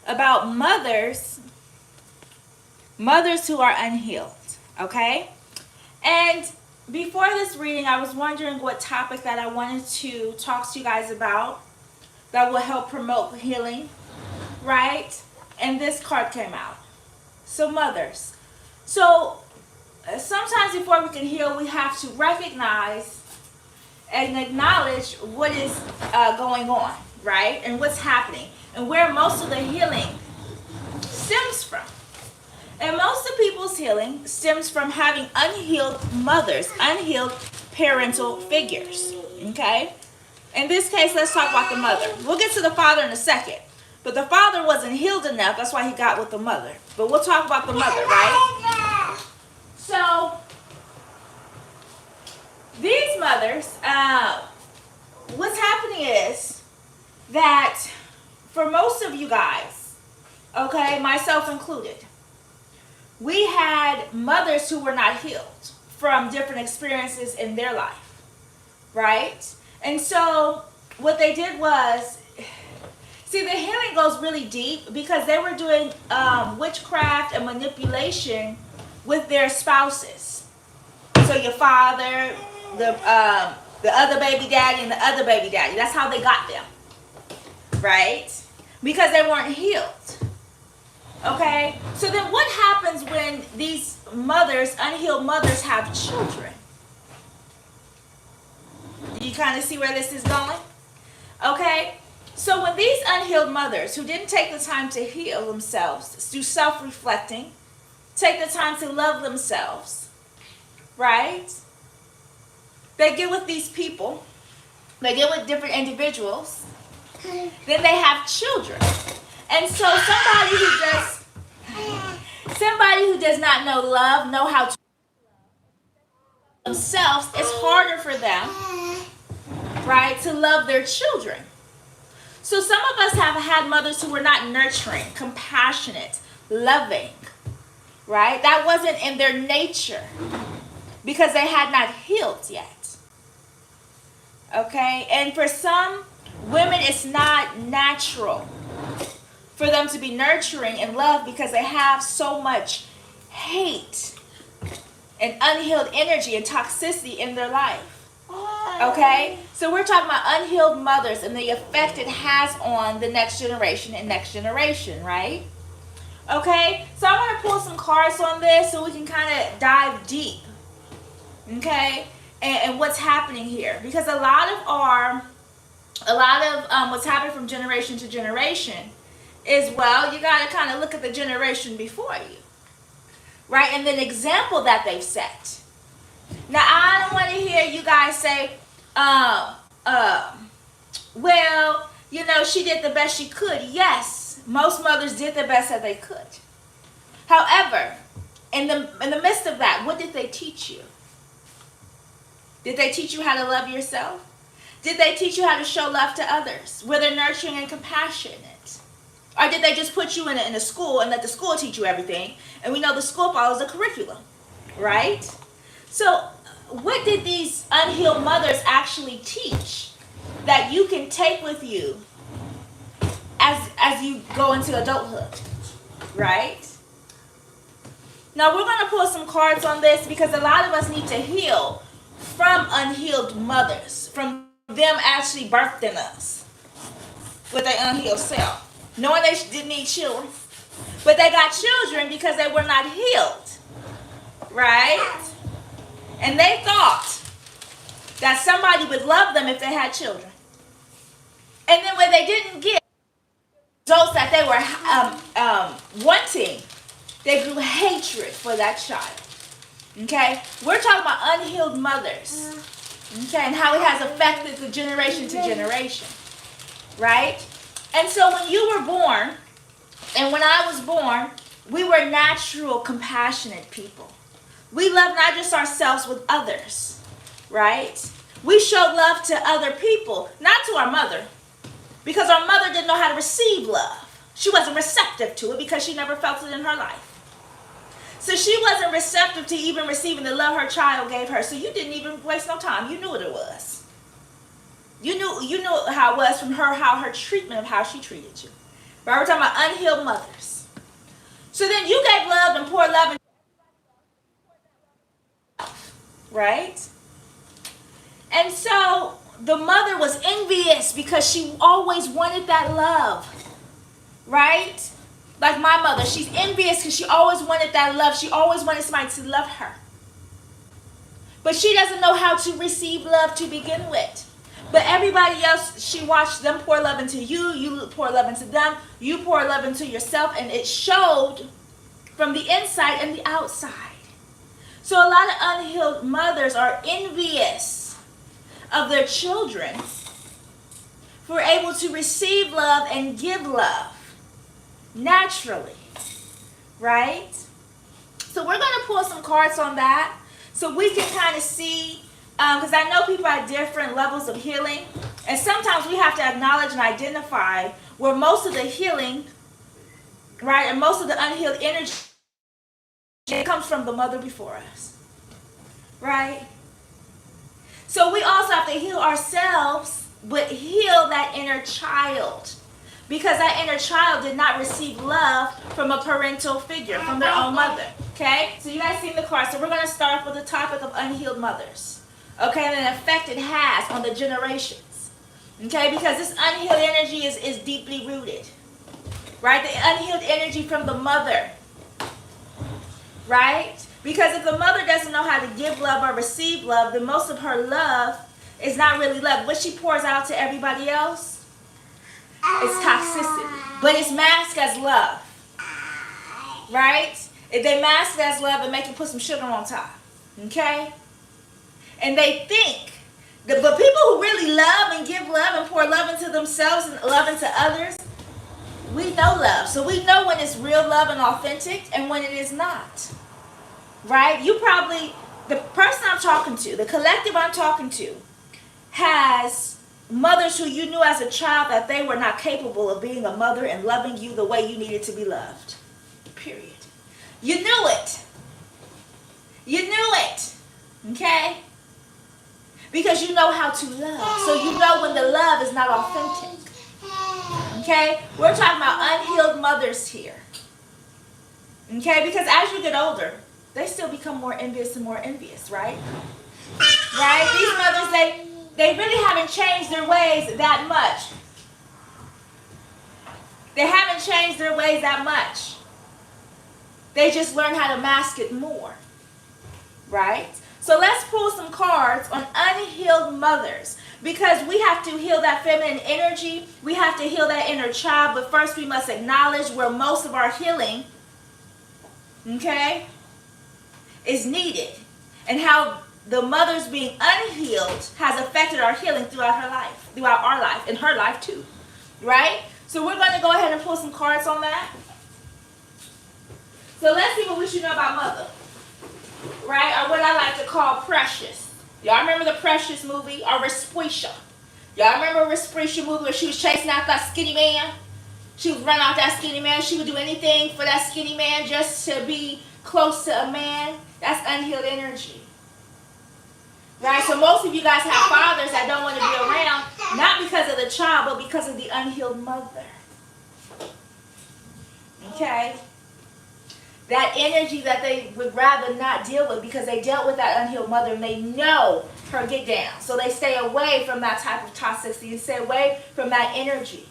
about mothers who are unhealed. Okay? And before this reading, I was wondering what topic that I wanted to talk to you guys about that will help promote healing, right? And this card came out. So mothers. So sometimes before we can heal, we have to recognize and acknowledge what is going on, right? And what's happening and where most of the healing stems from. And most of people's healing stems from having unhealed mothers, unhealed parental figures, okay? In this case, let's talk about the mother. We'll get to the father in a second. But the father wasn't healed enough, that's why he got with the mother. But we'll talk about the mother, right? So, these mothers, what's happening is that for most of you guys, okay, myself included, we had mothers who were not healed from different experiences in their life, right? And so what they did was, see, the healing goes really deep because they were doing witchcraft and manipulation with their spouses. So your father, the other baby daddy, and the other baby daddy. That's how they got them, right? Because they weren't healed. Okay? So then what happens when these mothers, unhealed mothers, have children? Do you kind of see where this is going? Okay? So when these unhealed mothers who didn't take the time to heal themselves, do self-reflecting, take the time to love themselves, right? They get with these people, they get with different individuals, then they have children. And so somebody who does not know love, know how to themselves, it's harder for them, right, to love their children. So some of us have had mothers who were not nurturing, compassionate, loving, right? That wasn't in their nature because they had not healed yet. Okay? And for some women, it's not natural for them to be nurturing and love because they have so much hate and unhealed energy and toxicity in their life. Okay? So we're talking about unhealed mothers and the effect it has on the next generation and next generation, right? Okay? So I want to pull some cards on this so we can kind of dive deep. Okay? And what's happening here. Because a lot of what's happening from generation to generation is, well, you got to kind of look at the generation before you. Right? And the example that they've set. Now, I don't want to hear you guys say, well, you know, she did the best she could. Yes, most mothers did the best that they could. However, in the midst of that, what did they teach you? Did they teach you how to love yourself? Did they teach you how to show love to others? Were they nurturing and compassionate? Or did they just put you in a school and let the school teach you everything? And we know the school follows the curriculum, right? So what did these unhealed mothers actually teach that you can take with you as you go into adulthood, right? Now we're going to pull some cards on this because a lot of us need to heal from unhealed mothers, from them actually birthing us with their unhealed self, knowing they didn't need children, but they got children because they were not healed, right? And they thought that somebody would love them if they had children. And then when they didn't get results that they were wanting, they grew hatred for that child. Okay? We're talking about unhealed mothers. Okay? And how it has affected the generation to generation. Right? And so when you were born, and when I was born, we were natural, compassionate people. We love not just ourselves with others, right? We showed love to other people, not to our mother, because our mother didn't know how to receive love. She wasn't receptive to it because she never felt it in her life. So she wasn't receptive to even receiving the love her child gave her. So you didn't even waste no time. You knew what it was. You knew how it was from her, how her treatment of how she treated you. Right? We're talking about unhealed mothers. So then you gave love and poured love, right? And so the mother was envious because she always wanted that love, right? Like my mother, she's envious because she always wanted that love. She always wanted somebody to love her. But she doesn't know how to receive love to begin with. But everybody else, she watched them pour love into you. You pour love into them. You pour love into yourself. And it showed from the inside and the outside. So a lot of unhealed mothers are envious of their children who are able to receive love and give love naturally. Right? So we're going to pull some cards on that so we can kind of see, because I know people have different levels of healing. And sometimes we have to acknowledge and identify where most of the healing, right, and most of the unhealed energy comes from the mother before us. Right? So we also have to heal ourselves, but heal that inner child. Because that inner child did not receive love from a parental figure, from their own mother. Okay? So you guys seen the card. So we're going to start off with the topic of unhealed mothers. Okay? And the effect it has on the generations. Okay? Because this unhealed energy is deeply rooted. Right? The unhealed energy from the mother. Right? Because if the mother doesn't know how to give love or receive love, then most of her love is not really love. What she pours out to everybody else, it's toxicity, but it's masked as love, right? If they mask it as love and make you put some sugar on top, okay? And they think, but people who really love and give love and pour love into themselves and love into others, we know love. So we know when it's real love and authentic and when it is not, right? You probably, the person I'm talking to, the collective I'm talking to, has mothers who you knew as a child that they were not capable of being a mother and loving you the way you needed to be loved. Period. You knew it. You knew it. Okay? Because you know how to love. So you know when the love is not authentic. Okay? We're talking about unhealed mothers here. Okay? Because as you get older, they still become more envious and more envious, right? Right? These mothers, they really haven't changed their ways that much. They haven't changed their ways that much. They just learn how to mask it more. Right? So let's pull some cards on unhealed mothers. Because we have to heal that feminine energy. We have to heal that inner child. But first we must acknowledge where most of our healing, okay, is needed. And how the mother's being unhealed has affected our healing throughout our life, and her life too, right? So we're going to go ahead and pull some cards on that. So let's see what we should know about mother, right? Or what I like to call precious. Y'all remember the Precious movie, or Respucia? Y'all remember Respucia movie where she was chasing out that skinny man? She would run out that skinny man. She would do anything for that skinny man just to be close to a man. That's unhealed energy. Right, so most of you guys have fathers that don't want to be around, not because of the child, but because of the unhealed mother. Okay? That energy that they would rather not deal with because they dealt with that unhealed mother and they know her get down. So they stay away from that type of toxicity. You stay away from that energy.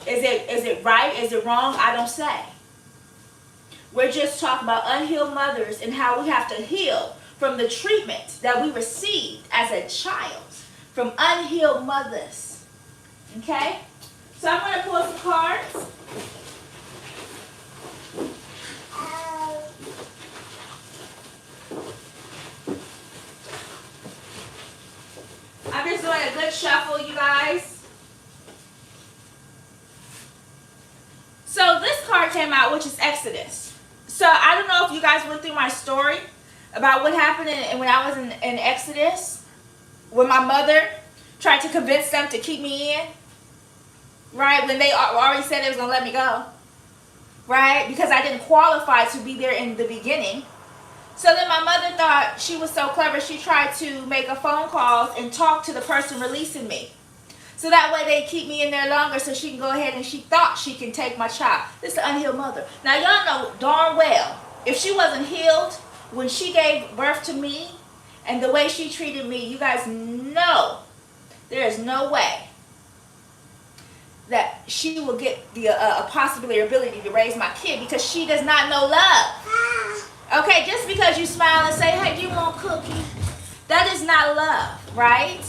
Is it right? Is it wrong? I don't say. We're just talking about unhealed mothers and how we have to heal from the treatment that we received as a child from unhealed mothers. Okay? So I'm going to pull some cards. I'm just doing a good shuffle, you guys. So this card came out, which is Exodus. So I don't know if you guys went through my story about what happened when I was in Exodus, when my mother tried to convince them to keep me in, right? When they already said they was going to let me go, right? Because I didn't qualify to be there in the beginning. So then my mother thought she was so clever, she tried to make a phone call and talk to the person releasing me. So So that way they keep me in there longer so she can go ahead and she thought she can take my child. This is the unhealed mother. Now y'all know darn well, if she wasn't healed when she gave birth to me and the way she treated me, you guys know there is no way that she will get the possibility or ability to raise my kid because she does not know love. Okay, just because you smile and say, hey, do you want cookie? That is not love, right?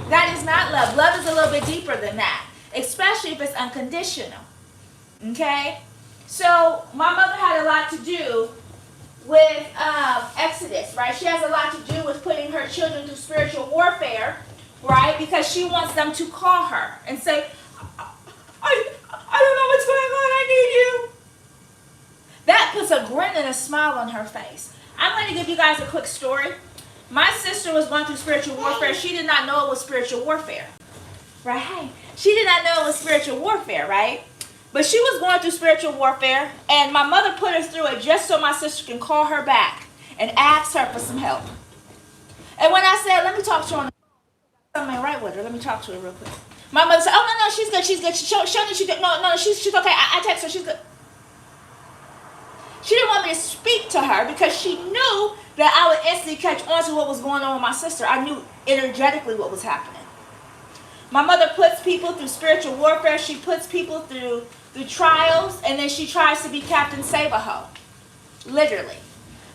That is not love. Love is a little bit deeper than that, especially if it's unconditional. Okay? So my mother had a lot to do with Exodus, right? She has a lot to do with putting her children through spiritual warfare, right? Because she wants them to call her and say, I don't know what's going on. I need you. That puts a grin and a smile on her face. I'm going to give you guys a quick story. My sister was going through spiritual warfare. She did not know it was spiritual warfare, right? She did not know it was spiritual warfare, right? But she was going through spiritual warfare, and my mother put her through it just so my sister can call her back and ask her for some help. And when I said, let me talk to her on the phone, something right with her. Let me talk to her real quick. My mother said, oh, no, she's good, she's good. Show me she's good. No, she's okay. I text her, she's good. She didn't want me to speak to her because she knew that I would instantly catch on to what was going on with my sister. I knew energetically what was happening. My mother puts people through spiritual warfare. She puts people through trials, and then she tries to be Captain Save-A-Ho. Literally.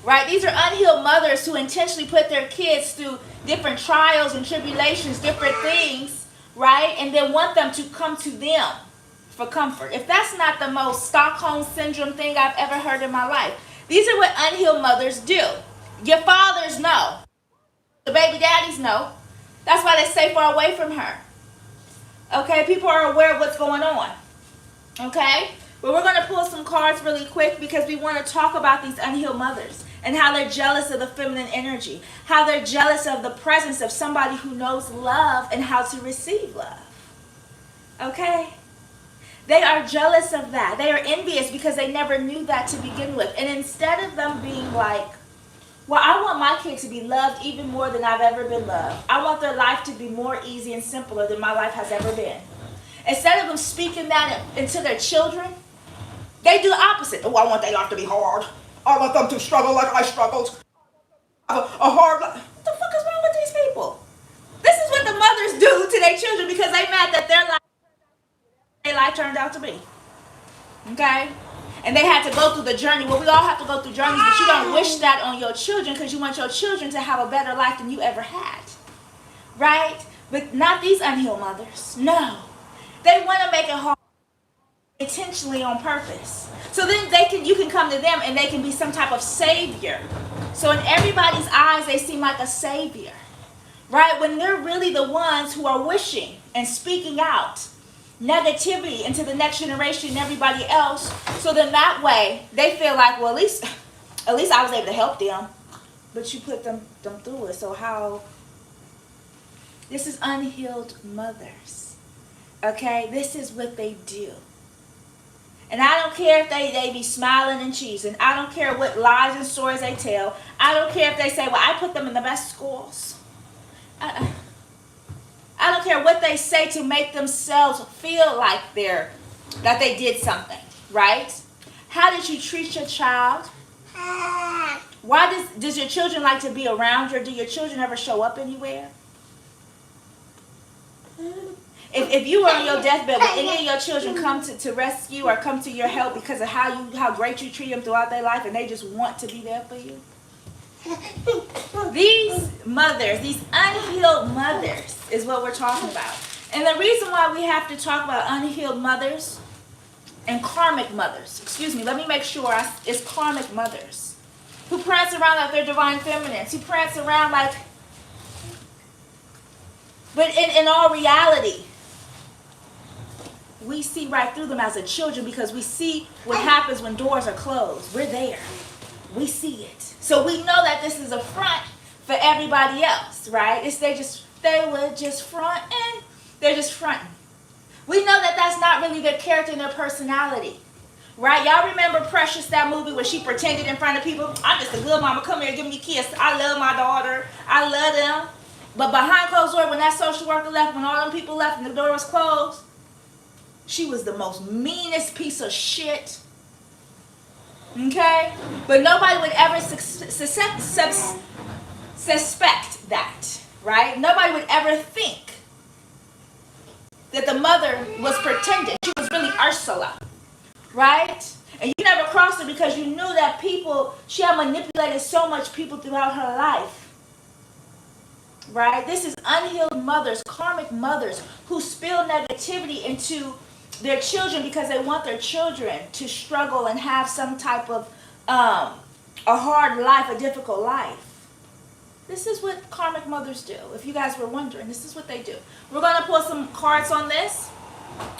Right? These are unhealed mothers who intentionally put their kids through different trials and tribulations, different things, right? And then want them to come to them for comfort. If that's not the most Stockholm Syndrome thing I've ever heard in my life. These are what unhealed mothers do. Your fathers know. The baby daddies know. That's why they stay far away from her. Okay? People are aware of what's going on. Okay? But we're going to pull some cards really quick because we want to talk about these unhealed mothers and how they're jealous of the feminine energy. How they're jealous of the presence of somebody who knows love and how to receive love. Okay? They are jealous of that. They are envious because they never knew that to begin with. And instead of them being like, well, I want my kid to be loved even more than I've ever been loved. I want their life to be more easy and simpler than my life has ever been. Instead of them speaking that into their children, they do the opposite. Oh, I want their life to be hard. I want them to struggle like I struggled. A hard life. What the fuck is wrong with these people? This is what the mothers do to their children because they mad that their life turned out to be. Okay? And they had to go through the journey. Well, we all have to go through journeys, but you don't wish that on your children because you want your children to have a better life than you ever had. Right? But not these unhealed mothers. No. They want to make it hard intentionally on purpose. So then you can come to them and they can be some type of savior. So in everybody's eyes, they seem like a savior. Right? When they're really the ones who are wishing and speaking out negativity into the next generation and everybody else. So then that way they feel like, well, at least I was able to help them. But you put them through it. So how? This is unhealed mothers. Okay? This is what they do. And I don't care if they be smiling and cheesing. I don't care what lies and stories they tell. I don't care if they say, well, I put them in the best schools. I don't care what they say to make themselves feel like that they did something, right? How did you treat your child? Why does your children like to be around you? Or do your children ever show up anywhere? If you were on your deathbed, would any of your children come to rescue or come to your help because of how great you treat them throughout their life and they just want to be there for you? These mothers, these unhealed mothers is what we're talking about. And the reason why we have to talk about unhealed mothers and karmic mothers, excuse me, let me make sure it's karmic mothers who prance around like they're divine feminines, who prance around like, but in all reality, we see right through them as the children because we see what happens when doors are closed. We're there. We see it. So we know that this is a front for everybody else, right? They were just fronting. They're just fronting. We know that that's not really their character and their personality, right? Y'all remember Precious, that movie where she pretended in front of people? I'm just a good mama. Come here, give me a kiss. I love my daughter. I love them. But behind closed doors, when that social worker left, when all them people left and the door was closed, she was the most meanest piece of shit. Okay? But nobody would ever suspect that, right? Nobody would ever think that the mother was pretending. She was really Ursula, right? And you never crossed her because you knew that she had manipulated so much people throughout her life, right? This is unhealed mothers, karmic mothers who spill negativity into their children because they want their children to struggle and have some type of a hard life, a difficult life. This is what karmic mothers do. If you guys were wondering, this is what they do. We're going to pull some cards on this,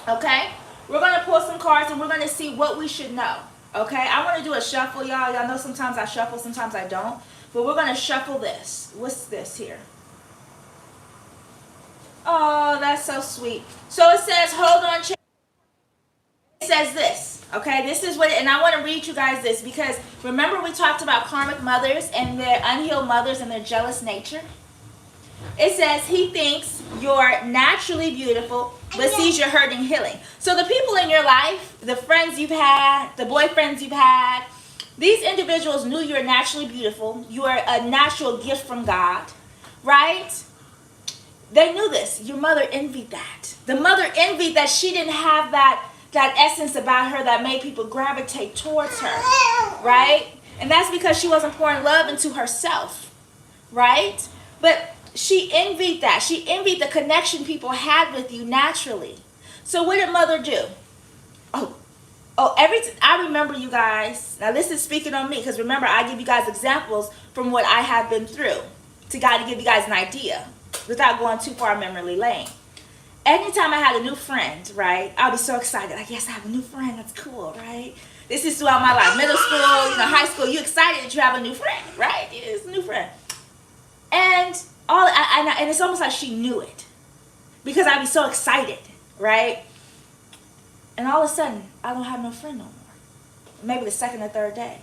okay? We're going to pull some cards and we're going to see what we should know, okay? I want to do a shuffle, y'all. Y'all know sometimes I shuffle, sometimes I don't. But we're going to shuffle this. What's this here? Oh, that's so sweet. So it says, hold on. It says this, okay? This is what, and I want to read you guys this because remember we talked about karmic mothers and their unhealed mothers and their jealous nature? It says, he thinks you're naturally beautiful, but sees you're hurting healing. So the people in your life, the friends you've had, the boyfriends you've had, these individuals knew you're naturally beautiful. You are a natural gift from God, right? They knew this. Your mother envied that. The mother envied that she didn't have that essence about her that made people gravitate towards her, right? And that's because she wasn't pouring love into herself, right? But she envied that. She envied the connection people had with you naturally. So what did mother do? I remember, you guys. Now this is speaking on me because remember I give you guys examples from what I have been through to give you guys an idea without going too far memory lane. Anytime I had a new friend, right, I'll be so excited. Like, yes, I have a new friend. That's cool, right? This is throughout my life. Middle school, high school. You excited that you have a new friend, right? It's a new friend. And and it's almost like she knew it because I'd be so excited, right? And all of a sudden, I don't have no friend no more. Maybe the second or third day.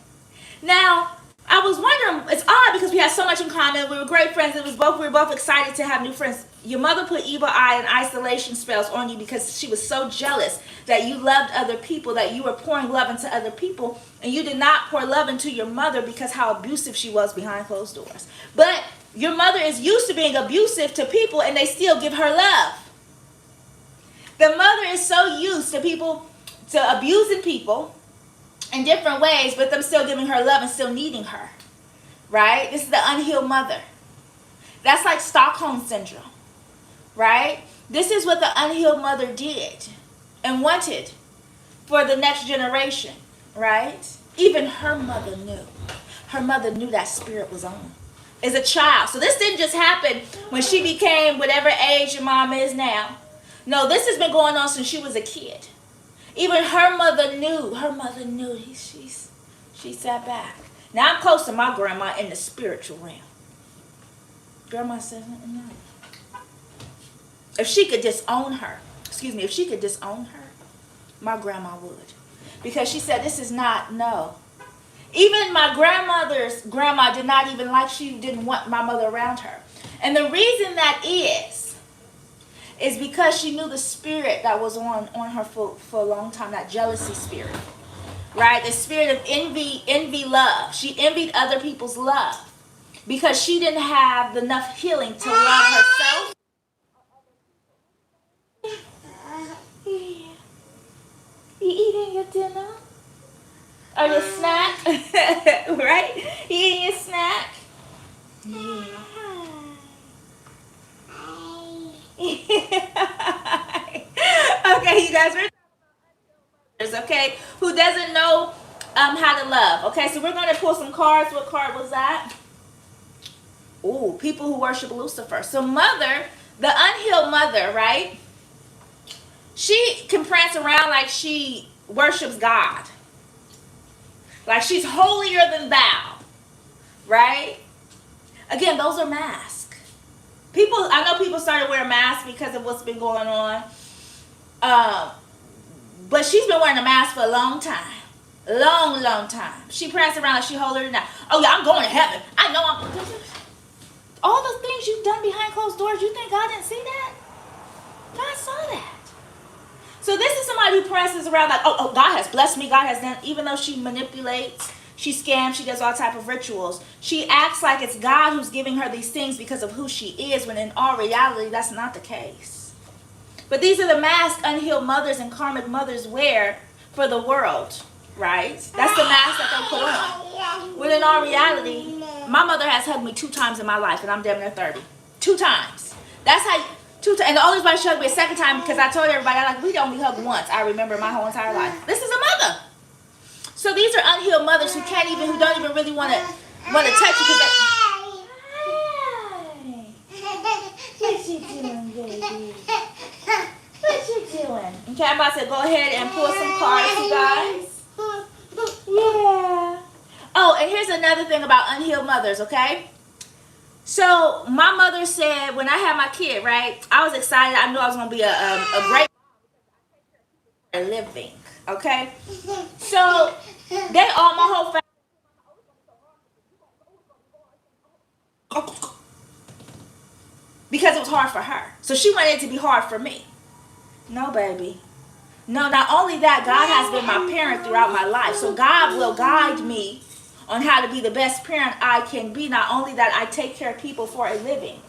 Now, I was wondering, it's odd because we had so much in common. We were great friends. We were both excited to have new friends. Your mother put evil eye and isolation spells on you because she was so jealous that you loved other people, that you were pouring love into other people, and you did not pour love into your mother because how abusive she was behind closed doors. But your mother is used to being abusive to people, and they still give her love. The mother is so used to abusing people in different ways, but them still giving her love and still needing her, right? This is the unhealed mother. That's like Stockholm syndrome, right? This is what the unhealed mother did and wanted for the next generation, right? Even her mother knew. Her mother knew that spirit was on as a child. So this didn't just happen when she became whatever age your mom is now. No, this has been going on since she was a kid. Even her mother knew. Her mother knew. She sat back. Now I'm close to my grandma in the spiritual realm. Grandma said, no. If she could disown her, my grandma would. Because she said, this is not, no. Even my grandmother's grandma did not even like, she didn't want my mother around her. And the reason that is because she knew the spirit that was on her for a long time, that jealousy spirit, right? The spirit of envy love. She envied other people's love because she didn't have enough healing to love herself. You eating your dinner? Or your snack? Right? You eating your snack? Yeah. Okay, you guys, we're talking about others, okay, who doesn't know how to love. Okay, so we're going to pull some cards. What card was that? Ooh, people who worship Lucifer. So mother, the unhealed mother, right? She can prance around like she worships God. Like she's holier than thou, right? Again, those are masks. I know people started wearing masks because of what's been going on. But she's been wearing a mask for a long time. Long time. She pranced around like she holier than thou. Oh yeah, I'm going to heaven. I know I'm... All the things you've done behind closed doors, you think God didn't see that? God saw that. So this is somebody who presses around like, oh, God has blessed me, God has done, even though she manipulates, she scams, she does all type of rituals. She acts like it's God who's giving her these things because of who she is, when in all reality, that's not the case. But these are the masks unhealed mothers and karmic mothers wear for the world, right? That's the mask that they put on. When in all reality, my mother has hugged me 2 times in my life, and I'm damn near 30. 2 times. That's how... And the only reason why she hugged me a second time because I told everybody, like, we only hug once. I remember my whole entire life. This is a mother. So these are unhealed mothers who don't even really want to touch you because they... What you doing, baby? What you doing? Okay, I'm about to go ahead and pull some cards, you guys. Yeah. Oh, and here's another thing about unhealed mothers, okay? So my mother said when I had my kid, right, I was excited. I knew I was going to be a great living, okay? So my whole family, because it was hard for her. So she wanted it to be hard for me. No, baby. No, not only that, God has been my parent throughout my life. So God will guide me on how to be the best parent I can be. Not only that, I take care of people for a living.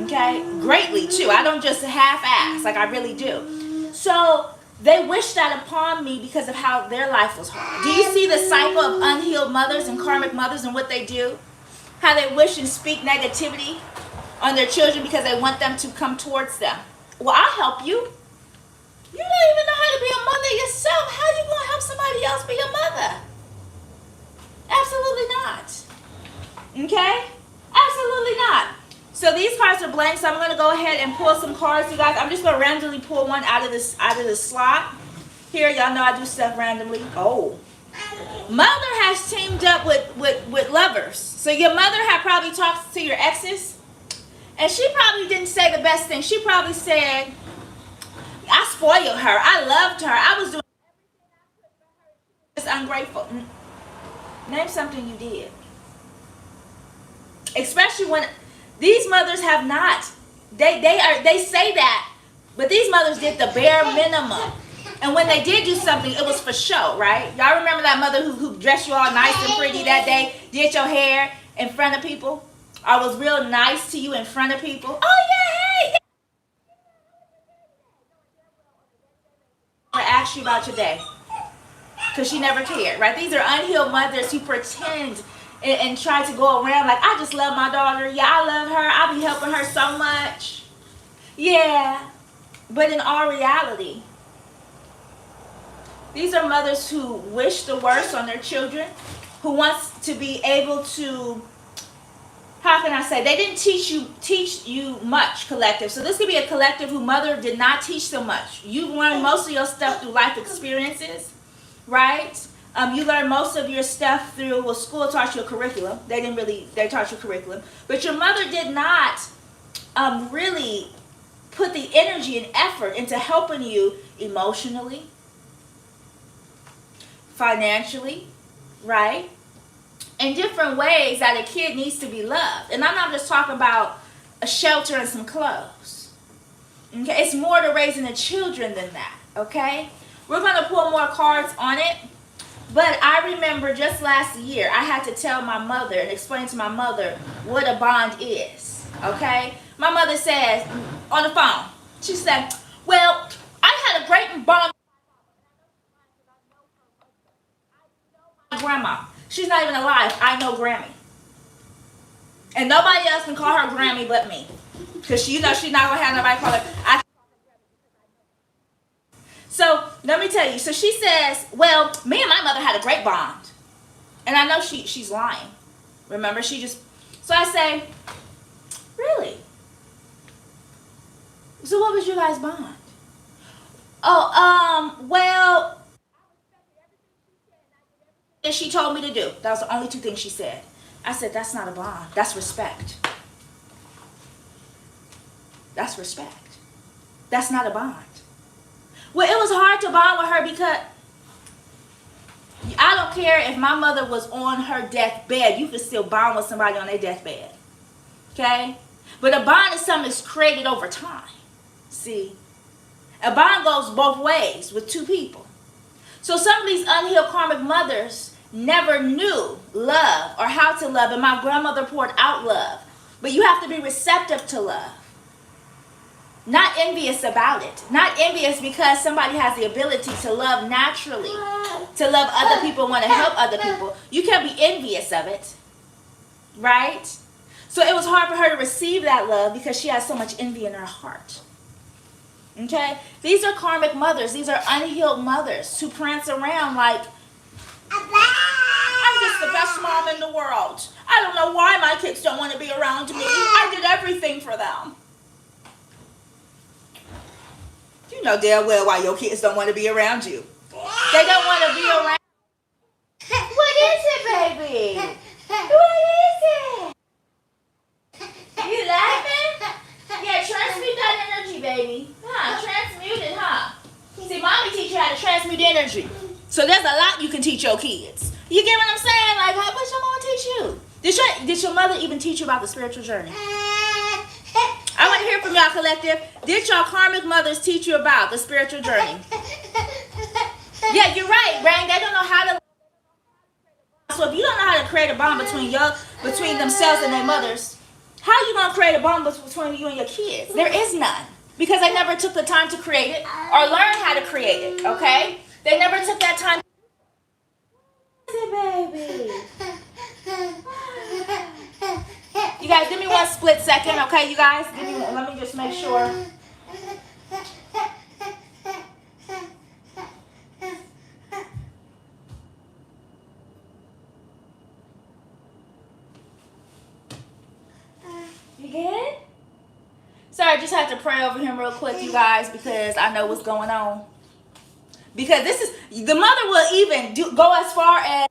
Okay? Greatly, too. I don't just half-ass, like I really do. So they wish that upon me because of how their life was hard. Do you see the cycle of unhealed mothers and karmic mothers and what they do? How they wish and speak negativity on their children because they want them to come towards them. Well, I'll help you. You don't even know how to be a mother yourself. How are you going to help somebody else be a mother? Absolutely not. Okay? Absolutely not. So these cards are blank, so I'm going to go ahead and pull some cards, you guys. I'm just going to randomly pull one out of this slot. Here, y'all know I do stuff randomly. Oh. Mother has teamed up with lovers. So your mother had probably talked to your exes, and she probably didn't say the best thing. She probably said, I spoiled her. I loved her. I was doing just ungrateful. Name something you did. Especially when these mothers have not. They say that, but these mothers did the bare minimum. And when they did do something, it was for show, right? Y'all remember that mother who dressed you all nice and pretty that day, did your hair in front of people? Or was real nice to you in front of people? Oh yeah, hey! I asked you about your day. Because she never cared, right? These are unhealed mothers who pretend and try to go around like, I just love my daughter. Yeah, I love her. I be helping her so much. Yeah. But in all reality, these are mothers who wish the worst on their children, who wants to be able to, how can I say, they didn't teach you much, collective. So this could be a collective who mother did not teach them much. You learned most of your stuff through life experiences. Right? You learn most of your stuff through, well, school taught you a curriculum. They taught you curriculum. But your mother did not really put the energy and effort into helping you emotionally, financially, right? In different ways that a kid needs to be loved. And I'm not just talking about a shelter and some clothes. Okay? It's more to raising the children than that. Okay? We're going to pull more cards on it. But I remember just last year, I had to tell my mother and explain to my mother what a bond is. Okay? My mother says, on the phone, she said, well, I had a great bond with my grandma. She's not even alive. I know Grammy. And nobody else can call her Grammy but me. Because she's not going to have nobody call her. So let me tell you. So she says, well, me and my mother had a great bond. And I know she's lying. Remember, so I say, really? So what was your guys' bond? Oh, well, and she told me to do. That was the only 2 things she said. I said, that's not a bond. That's respect. That's respect. That's not a bond. Well, it was hard to bond with her because I don't care if my mother was on her deathbed. You could still bond with somebody on their deathbed. Okay? But a bond is something that's created over time. See? A bond goes both ways with two people. So some of these unhealed karmic mothers never knew love or how to love, and my grandmother poured out love. But you have to be receptive to love. Not envious about it. Not envious because somebody has the ability to love naturally. To love other people, want to help other people. You can't be envious of it. Right? So it was hard for her to receive that love because she has so much envy in her heart. Okay? These are karmic mothers. These are unhealed mothers who prance around like, I'm just the best mom in the world. I don't know why my kids don't want to be around me. I did everything for them. You know damn well why your kids don't want to be around you. They don't want to be around. What is it, baby? What is it? You laughing? Yeah, transmute that energy, baby. Transmute it, See, mommy teach you how to transmute energy. So there's a lot you can teach your kids. You get what I'm saying? Like, what's your mama teach you? Did your mother even teach you about the spiritual journey? I want to hear from y'all, collective. Did your karmic mothers teach you about the spiritual journey? Yeah, you're right, Brain. They don't know how to. So if you don't know how to create a bond between themselves and their mothers, how are you going to create a bond between you and your kids? There is none. Because they never took the time to create it or learn how to create it, okay? They never took that time. Baby. You guys, give me one split second, okay, you guys? Let me just make sure. You good? Sorry, I just had to pray over him real quick, you guys, because I know what's going on. Because the mother will even go as far as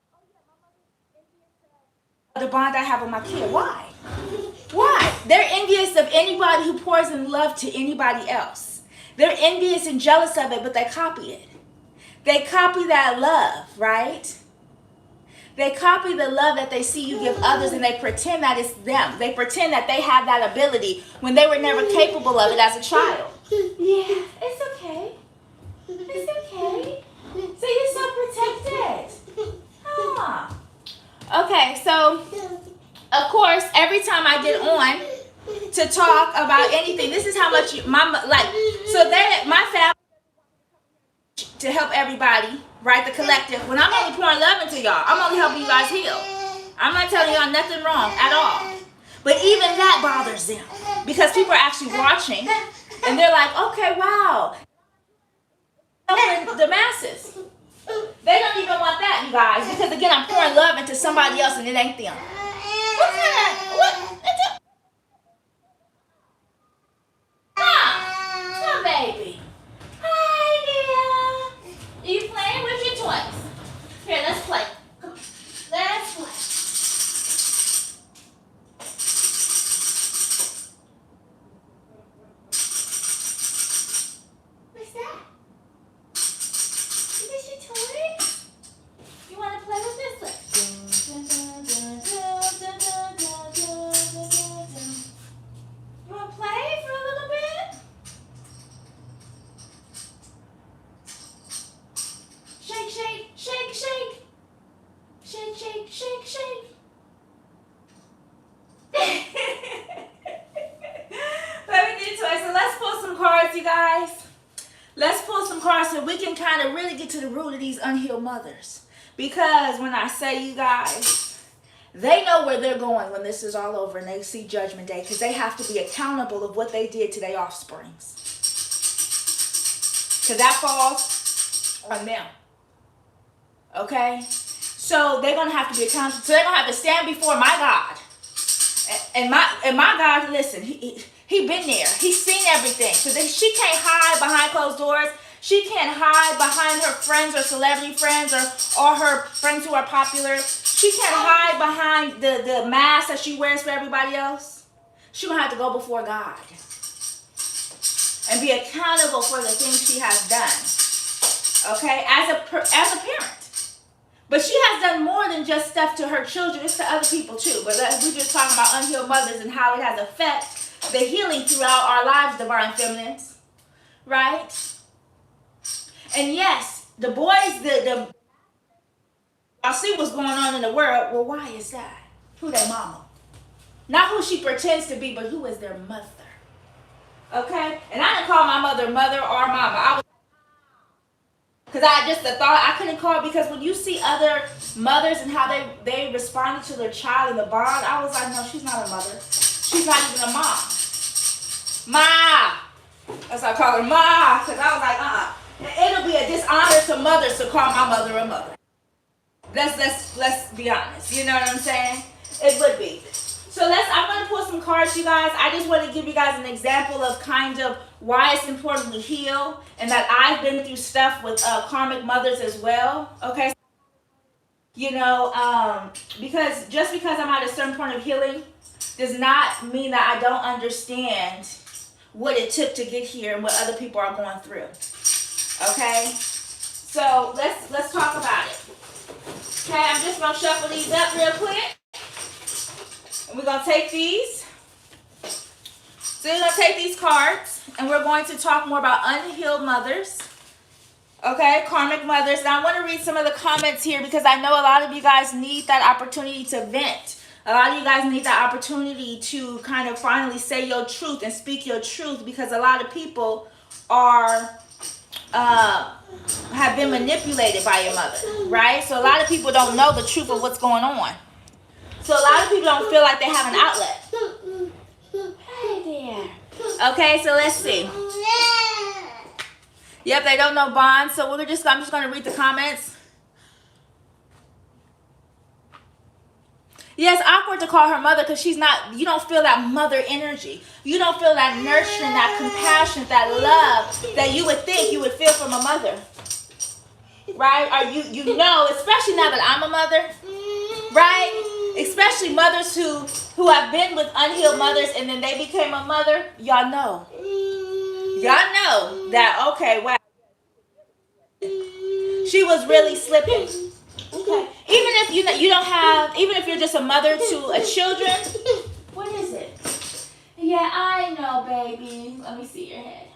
the bond I have with my kid. Why? Why? They're envious of anybody who pours in love to anybody else. They're envious and jealous of it, but they copy it. They copy that love, right? They copy the love that they see you give others, and they pretend that it's them. They pretend that they have that ability when they were never capable of it as a child. Yeah, it's okay. It's okay. So you're so protected. Okay, so, of course, every time I get on to talk about anything, this is how much my family to help everybody, right, the collective. When I'm only pouring love into y'all, I'm only helping you guys heal. I'm not telling y'all nothing wrong at all. But even that bothers them because people are actually watching and they're like, okay, wow. The masses. They don't even want that, you guys, because again, I'm pouring love into somebody else and it ain't them. What kind of, what? Come, baby. Hi, dear. Are you playing with your toys? Here, let's play. Come on. Let's play. What's that? Is this your toy? You want to play with this one? You want to play for a little bit? Shake, shake, shake, shake. Shake, shake, shake, shake. Let me do toys. So let's pull some cards, you guys. Let's pull some cards so we can kind of really get to the root of these unhealed mothers. Because when I say, you guys, they know where they're going when this is all over and they see Judgment Day, because they have to be accountable of what they did to their offsprings. Because that falls on them. Okay? So they're going to have to be accountable. So they're going to have to stand before my God. And my God, listen, he been there. He's seen everything. So she can't hide behind closed doors. She can't hide behind her friends or celebrity friends or her friends who are popular. She can't hide behind the mask that she wears for everybody else. She's going to have to go before God and be accountable for the things she has done. Okay? As a parent. But she has done more than just stuff to her children, it's to other people too. But we're just talking about unhealed mothers and how it has affected the healing throughout our lives, divine feminines. Right? And yes, the boys, I see what's going on in the world. Well, why is that? Who their mama? Not who she pretends to be, but who is their mother. Okay? And I didn't call my mother mother or mama. Because I just thought I couldn't call, because when you see other mothers and how they responded to their child in the bond, I was like, no, she's not a mother. She's not even a mom. Ma! That's why I call her Ma, because I was like, it'll be a dishonor to mothers to call my mother a mother. Let's be honest. You know what I'm saying? It would be. So I'm going to pull some cards, you guys. I just want to give you guys an example of kind of why it's important to heal, and that I've been through stuff with karmic mothers as well. Okay? You know, because just because I'm at a certain point of healing does not mean that I don't understand what it took to get here and what other people are going through. Okay? So let's talk about it. Okay, I'm just going to shuffle these up real quick. And we're going to take these. So we're going to take these cards, and we're going to talk more about unhealed mothers. Okay, karmic mothers. Now I want to read some of the comments here, because I know a lot of you guys need that opportunity to vent. A lot of you guys need that opportunity to kind of finally say your truth and speak your truth, because a lot of people are have been manipulated by your mother, right? So a lot of people don't know the truth of what's going on. So a lot of people don't feel like they have an outlet. Hey there. Okay, so let's see. Yep, they don't know bond. So I'm just going to read the comments. Yeah, it's awkward to call her mother, because she's not, you don't feel that mother energy. You don't feel that nurturing, that compassion, that love that you would think you would feel from a mother. Right? Or you know, especially now that I'm a mother, right? Especially mothers who have been with unhealed mothers and then they became a mother, y'all know. Y'all know that, okay, wow. She was really slipping. Okay. Even if you don't have, even if you're just a mother to a children. What is it? Yeah, I know, baby. Let me see your head.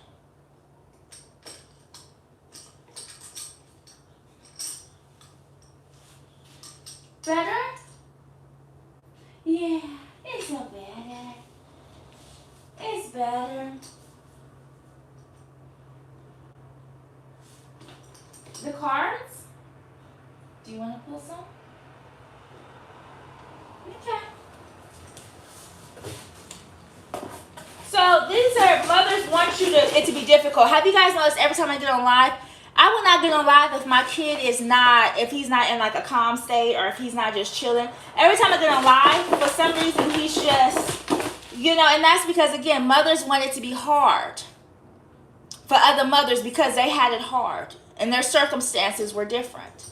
Better? Yeah, it's not bad. It's better. The cards? Do you want to pull some? Okay. So these are, mothers want it to be difficult. Have you guys noticed every time I get on live, I will not get on live if my kid is not, if he's not in like a calm state, or if he's not just chilling. Every time I get on live, for some reason he's just, you know, and that's because, again, mothers want it to be hard for other mothers because they had it hard and their circumstances were different.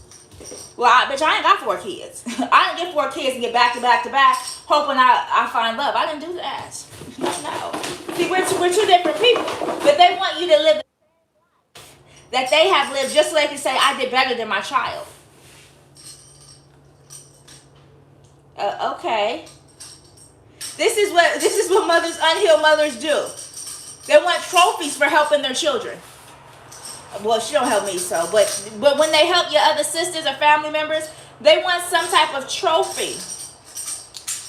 Well, bitch, I ain't got 4 kids. I didn't get 4 kids and get back to back to back, hoping I find love. I didn't do that. No. See, we're two different people. But they want you to live the life that they have lived, just so they can say, I did better than my child. Okay. This is what mothers, unhealed mothers do. They want trophies for helping their children. Well, she don't help me, so, but when they help your other sisters or family members, they want some type of trophy,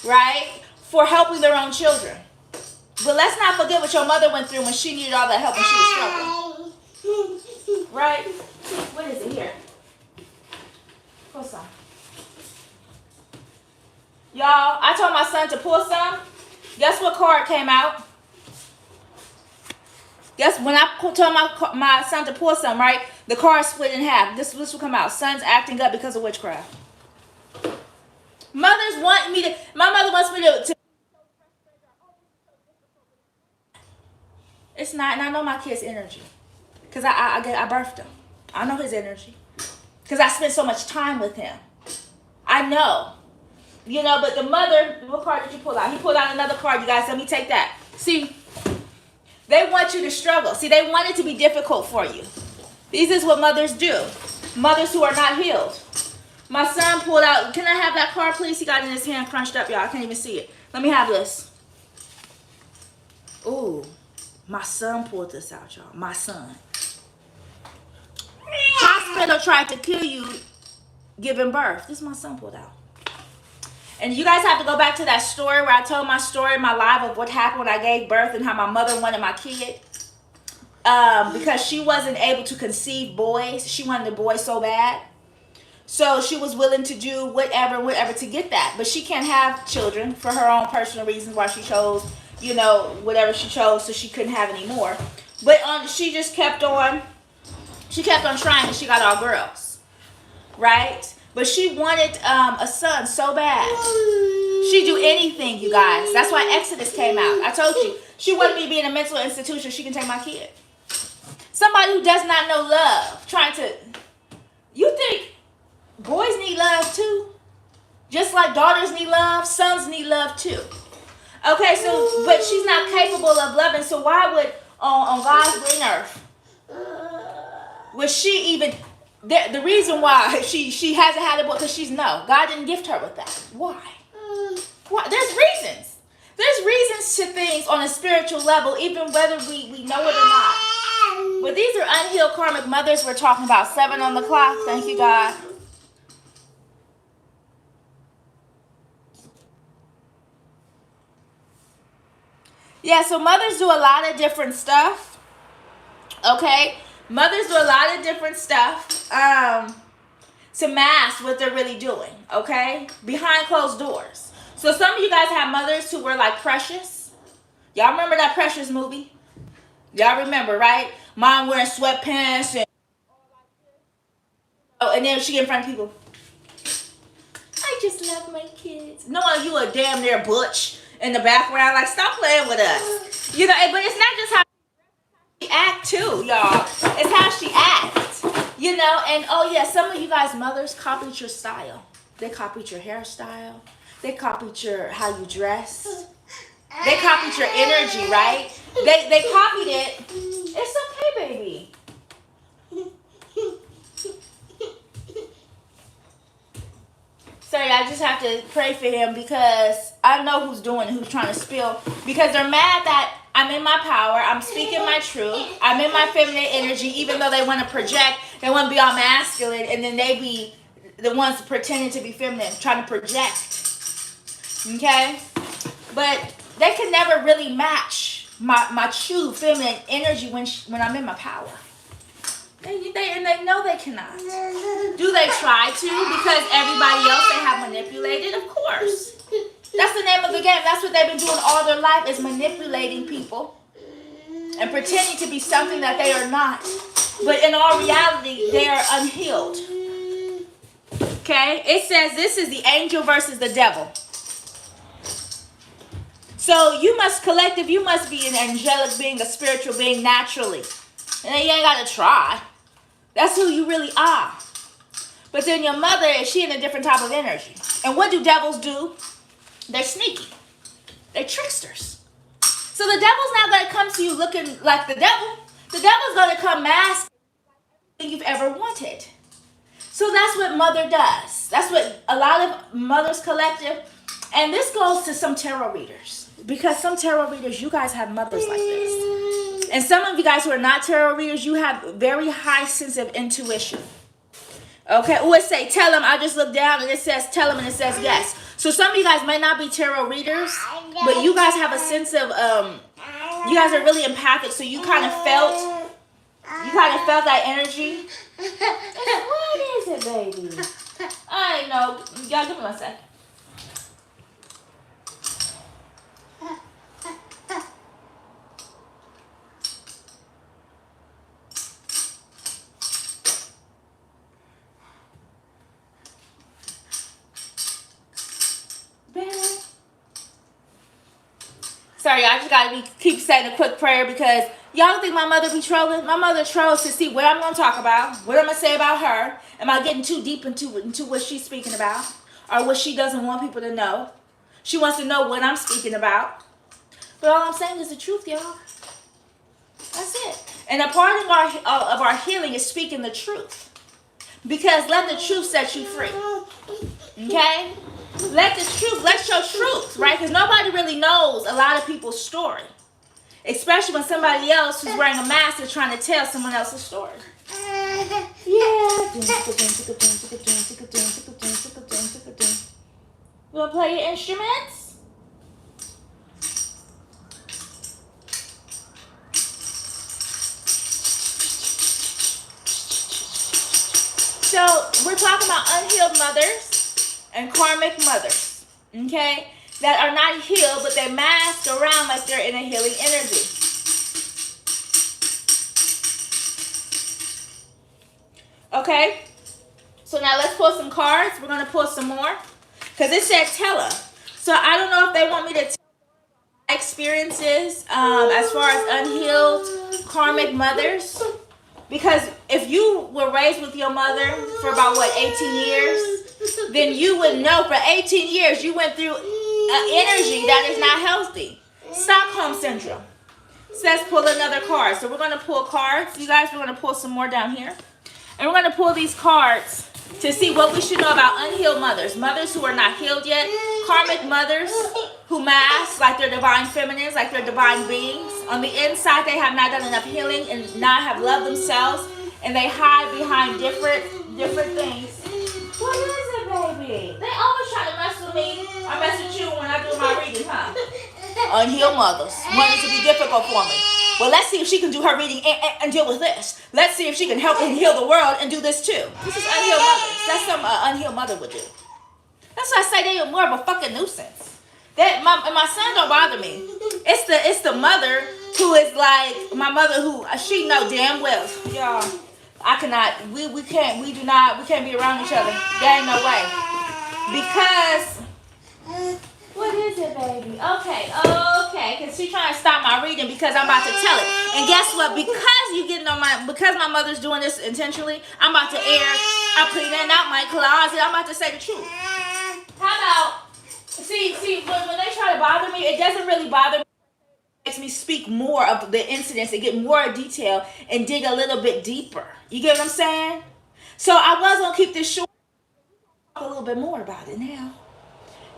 right, for helping their own children. But let's not forget what your mother went through when she needed all that help and she was struggling. Right? What is it here? Pull some. Y'all, I told my son to pull some. Guess what card came out? Guess when I told my son to pull some, right? The card split in half. This will come out. Son's acting up because of witchcraft. My mother wants me to it's not, and I know my kid's energy. Because I birthed him. I know his energy. Because I spent so much time with him. I know. You know, but the mother, what card did you pull out? He pulled out another card, you guys. Let me take that. See, they want you to struggle. See, they want it to be difficult for you. This is what mothers do. Mothers who are not healed. My son pulled out. Can I have that card, please? He got it in his hand crunched up, y'all. I can't even see it. Let me have this. Ooh, my son pulled this out, y'all. My son. Hospital tried to kill you giving birth. This is my son pulled out. And you guys have to go back to that story where I told my story in my live of what happened when I gave birth and how my mother wanted my kid. Because she wasn't able to conceive boys. She wanted a boy so bad. So she was willing to do whatever to get that. But she can't have children for her own personal reasons why she chose, you know, whatever she chose, so she couldn't have any more. But she just kept on, trying, and she got all girls. Right? But she wanted a son so bad. She'd do anything, you guys. That's why Exodus came out. I told you. She wanted me to be in a mental institution. She can take my kid. Somebody who does not know love. You think boys need love too? Just like daughters need love, sons need love too. Okay, so, but she's not capable of loving, so why would, on God's green earth, would she even... The reason why she hasn't had a boy, because God didn't gift her with that. Why? There's reasons. There's reasons to things on a spiritual level, even whether we know it or not. But these are unhealed karmic mothers we're talking about. 7 on the clock. Thank you, God. Yeah, so mothers do a lot of different stuff. Okay? Mothers do a lot of different stuff to mask what they're really doing, okay? Behind closed doors. So some of you guys have mothers who were like Precious. Y'all remember that Precious movie? Y'all remember, right? Mom wearing sweatpants and then she get in front of people. I just love my kids. Knowing you a damn near butch in the background, like, stop playing with us. You know, but it's not just how she act too, y'all. It's how she acts, you know. And oh yeah, some of you guys mothers copied your style. They copied your hairstyle. They copied how you dress. They copied your energy, right? They copied it. It's okay, baby. Sorry, I just have to pray for him because I know who's doing it, who's trying to spill. Because they're mad that I'm in my power. I'm speaking my truth. I'm in my feminine energy, even though they want to project. They want to be all masculine, and then they be the ones pretending to be feminine, trying to project. Okay? But they can never really match my true feminine energy when I'm in my power. And they know they cannot. Do they try to? Because everybody else they have manipulated? Of course. That's the name of the game. That's what they've been doing all their life, is manipulating people and pretending to be something that they are not. But in all reality, they are unhealed. Okay? It says this is the angel versus the devil. So you must be an angelic being, a spiritual being naturally. And you ain't got to try. That's who you really are. But then your mother, she in a different type of energy. And what do devils do? They're sneaky. They're tricksters. So the devil's not going to come to you looking like the devil. The devil's going to come masked everything you've ever wanted. So that's what mother does. That's what a lot of mothers collective. And this goes to some tarot readers. Because some tarot readers, you guys have mothers like this. And some of you guys who are not tarot readers, you have very high sense of intuition. Okay, or it say, tell them, I just look down and it says, tell them, and it says yes. So some of you guys may not be tarot readers, but you guys have a sense of, you guys are really empathic, so you kind of felt that energy. What is it, baby? I know. Y'all give me 1 second. Sorry, I just gotta keep saying a quick prayer because y'all think my mother be trolling? My mother trolls to see what I'm gonna talk about, what I'm gonna say about her. Am I getting too deep into what she's speaking about, or what she doesn't want people to know? She wants to know what I'm speaking about. But all I'm saying is the truth, y'all. That's it. And a part of our healing is speaking the truth, because let the truth set you free. Okay? Let's show truth, right? Because nobody really knows a lot of people's story. Especially when somebody else who's wearing a mask is trying to tell someone else's story. Yeah. You want to play your instruments? So, we're talking about unhealed mothers and karmic mothers, okay? That are not healed, but they mask around like they're in a healing energy. Okay? So now let's pull some cards. We're going to pull some more. Because it said tell her. So I don't know if they want me to tell my experiences as far as unhealed karmic mothers. Because if you were raised with your mother for about, 18 years, then you would know for 18 years you went through an energy that is not healthy. Stockholm Syndrome. So let's pull another card. So we're going to pull cards. You guys, we're going to pull some more down here. And we're going to pull these cards to see what we should know about unhealed mothers. Mothers who are not healed yet. Karmic mothers who mask like they're divine feminines, like they're divine beings. On the inside, they have not done enough healing and not have loved themselves. And they hide behind different things. What is it, baby? They always try to mess with me. I mess with you when I do my reading, huh? Unhealed mothers. Want it to be difficult for me. Well, let's see if she can do her reading and deal with this. Let's see if she can help and heal the world and do this too. This is unhealed mothers. That's something an unhealed mother would do. That's why I say they are more of a fucking nuisance. My son don't bother me. It's the mother who is like my mother who she know damn well, y'all. I cannot. We can't be around each other. There ain't no way. Because what is it, baby? Okay. Because she's trying to stop my reading because I'm about to tell it. And guess what? Because my mother's doing this intentionally, I'm about to I'm cleaning out my closet. I'm about to say the truth. How about, see, when they try to bother me, it doesn't really bother me. It makes me speak more of the incidents and get more detail and dig a little bit deeper. You get what I'm saying? So I was going to keep this short. Talk a little bit more about it now.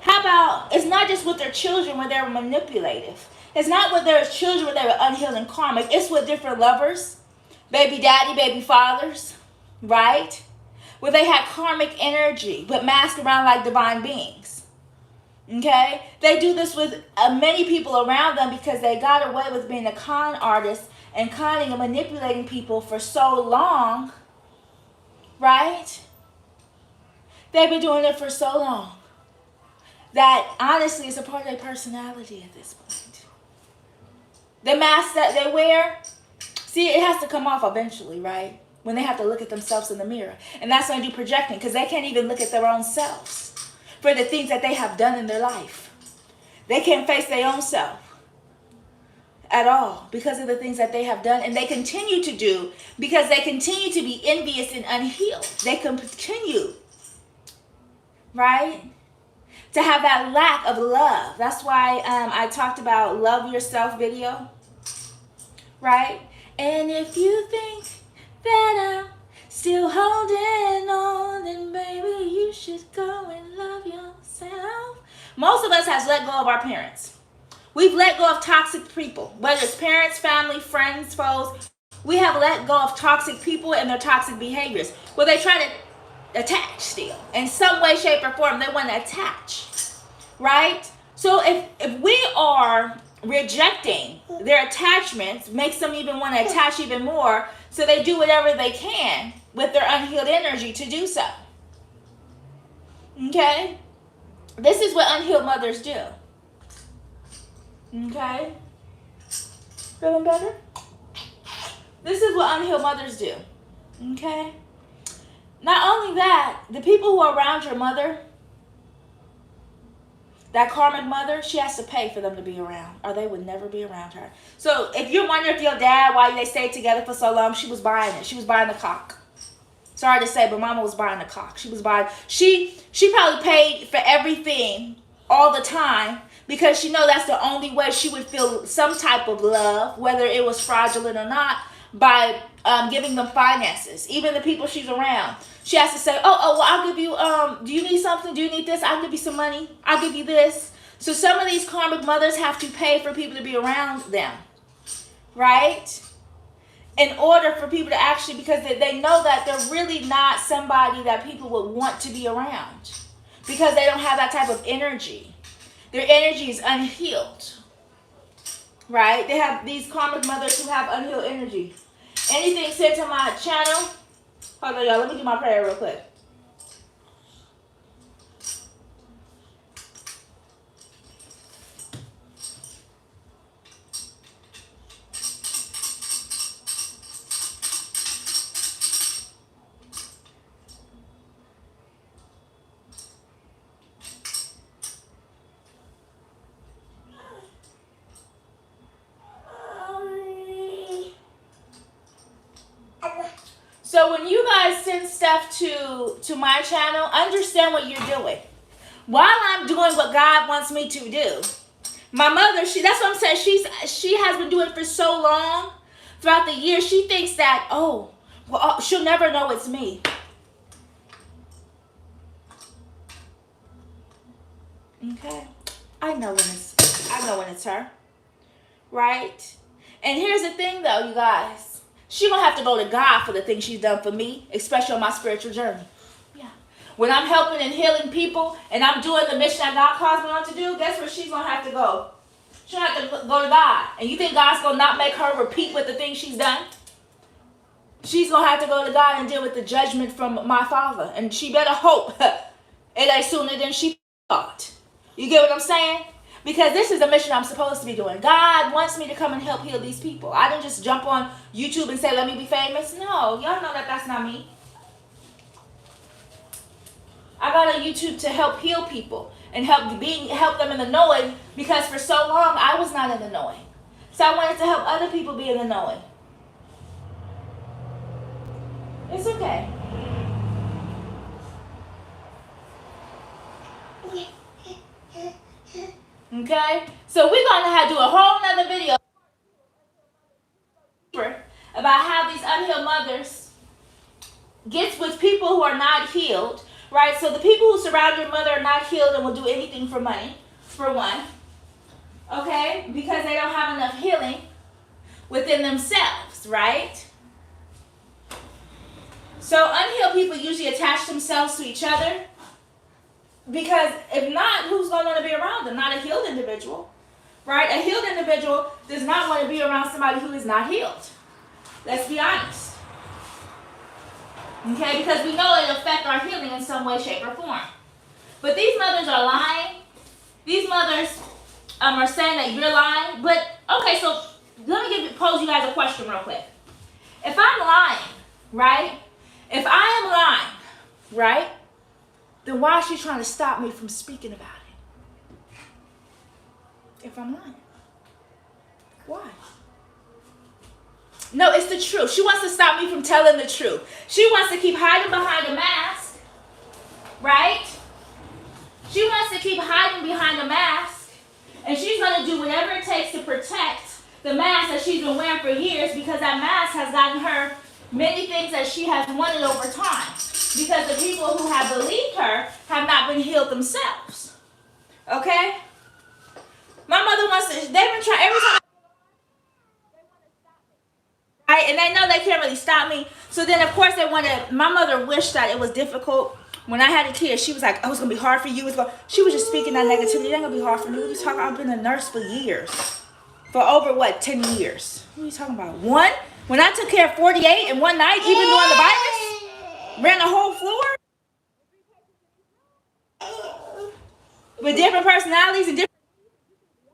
How about, it's not just with their children when they're manipulative. It's not with their children when they were unhealed and karmic. It's with different lovers, baby daddy, baby fathers, right? Where they had karmic energy, but masked around like divine beings. Okay? They do this with many people around them because they got away with being a con artist and conning and manipulating people for so long, right? They've been doing it for so long that honestly it's a part of their personality at this point. The mask that they wear, see, it has to come off eventually, right? When they have to look at themselves in the mirror. And that's when they do projecting, because they can't even look at their own selves for the things that they have done in their life. They can't face their own self at all because of the things that they have done, and they continue to do because they continue to be envious and unhealed. They continue, right, to have that lack of love. That's why I talked about love yourself video, right? And if you think that I'm still holding on, then baby you should go and love yourself. Most of us has let go of our parents. We've let go of toxic people, whether it's parents, family, friends, foes. We have let go of toxic people and their toxic behaviors where they try to attach still. In some way, shape, or form, they want to attach, right? So if we are rejecting their attachments, makes them even want to attach even more, so they do whatever they can with their unhealed energy to do so. Okay? This is what unhealed mothers do. Okay? Feeling better? This is what unhealed mothers do. Okay? Not only that, the people who are around your mother, that karmic mother, she has to pay for them to be around, or they would never be around her. So if you're wondering if your dad, why they stayed together for so long, she was buying it. She was buying the cock. Sorry to say, but mama was buying the cock. She probably paid for everything all the time because she know that's the only way she would feel some type of love, whether it was fraudulent or not, by giving them finances. Even the people she's around. She has to say, well, I'll give you, do you need something something? Do you need this? I'll give you some money. I'll give you this. So some of these karmic mothers have to pay for people to be around them, right? In order for people to actually, because they know that they're really not somebody that people would want to be around, because they don't have that type of energy. Their energy is unhealed, right? They have these karmic mothers who have unhealed energy. Anything said to my channel? Hold on, y'all. Let me do my prayer real quick. So when you guys send stuff to my channel, understand what you're doing. While I'm doing what God wants me to do, my mother, that's what I'm saying, she has been doing it for so long, throughout the years, she thinks that, oh, well, she'll never know it's me. Okay? I know when it's her. Right? And here's the thing though, you guys. She gonna have to go to God for the things she's done for me, especially on my spiritual journey. Yeah. When I'm helping and healing people and I'm doing the mission that God calls me on to do, guess where she's gonna have to go? She'll have to go to God. And you think God's gonna not make her repeat with the things she's done? She's gonna have to go to God and deal with the judgment from my Father. And she better hope it ain't sooner than she thought. You get what I'm saying? Because this is a mission I'm supposed to be doing. God wants me to come and help heal these people. I didn't just jump on YouTube and say, let me be famous. No, y'all know that that's not me. I got on YouTube to help heal people and help them in the knowing, because for so long I was not in the knowing. So I wanted to help other people be in the knowing. It's okay. Okay? So we're going to do a whole nother video about how these unhealed mothers gets with people who are not healed, right? So the people who surround your mother are not healed and will do anything for money, for one. Okay? Because they don't have enough healing within themselves, right? So unhealed people usually attach themselves to each other, because if not, who's going to want to be around them? Not a healed individual, right? A healed individual does not want to be around somebody who is not healed. Let's be honest. Okay? Because we know it'll affect our healing in some way, shape, or form. But these mothers are lying. These mothers are saying that you're lying. But, okay, so let me pose you guys a question real quick. If I'm lying, right? If I am lying, right? Then why is she trying to stop me from speaking about it? If I'm lying. Why? No, it's the truth. She wants to stop me from telling the truth. She wants to keep hiding behind a mask, right? She wants to keep hiding behind a mask, and she's going to do whatever it takes to protect the mask that she's been wearing for years, because that mask has gotten her many things that she has wanted over time. Because the people who have believed her have not been healed themselves. Okay? My mother wants to, they've been trying, every time they want to stop me. Right? And they know they can't really stop me. So then, of course, they want to, my mother wished that it was difficult. When I had a kid, she was like, oh, it's going to be hard for you. She was just speaking that negativity. It ain't going to be hard for me. What are you talking about? I've been a nurse for years. For over, 10 years? What are you talking about? One? When I took care of 48 in one night, even during the virus? Ran the whole floor with different personalities and different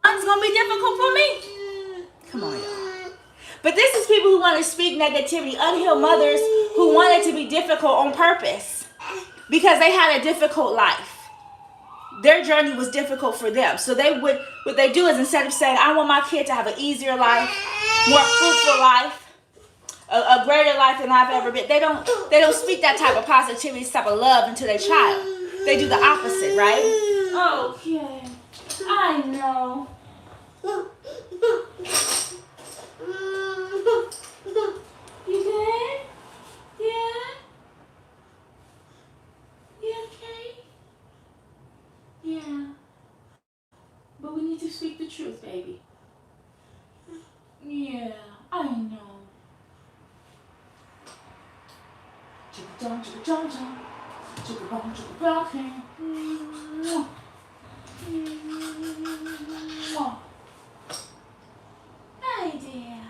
one's gonna be difficult for me. Come on, y'all. But this is people who want to speak negativity, unhealed mothers who want it to be difficult on purpose because they had a difficult life. Their journey was difficult for them. So what they do is, instead of saying, I want my kid to have an easier life, more fruitful life, a greater life than I've ever been. They don't speak that type of positivity, this type of love into their child. They do the opposite, right? Okay. I know. You good? Yeah? You okay? truth, baby. Yeah, I know. Chicka-dum, chicka-dum-dum. Chicka-bum, chicka-bum. Hey, dear.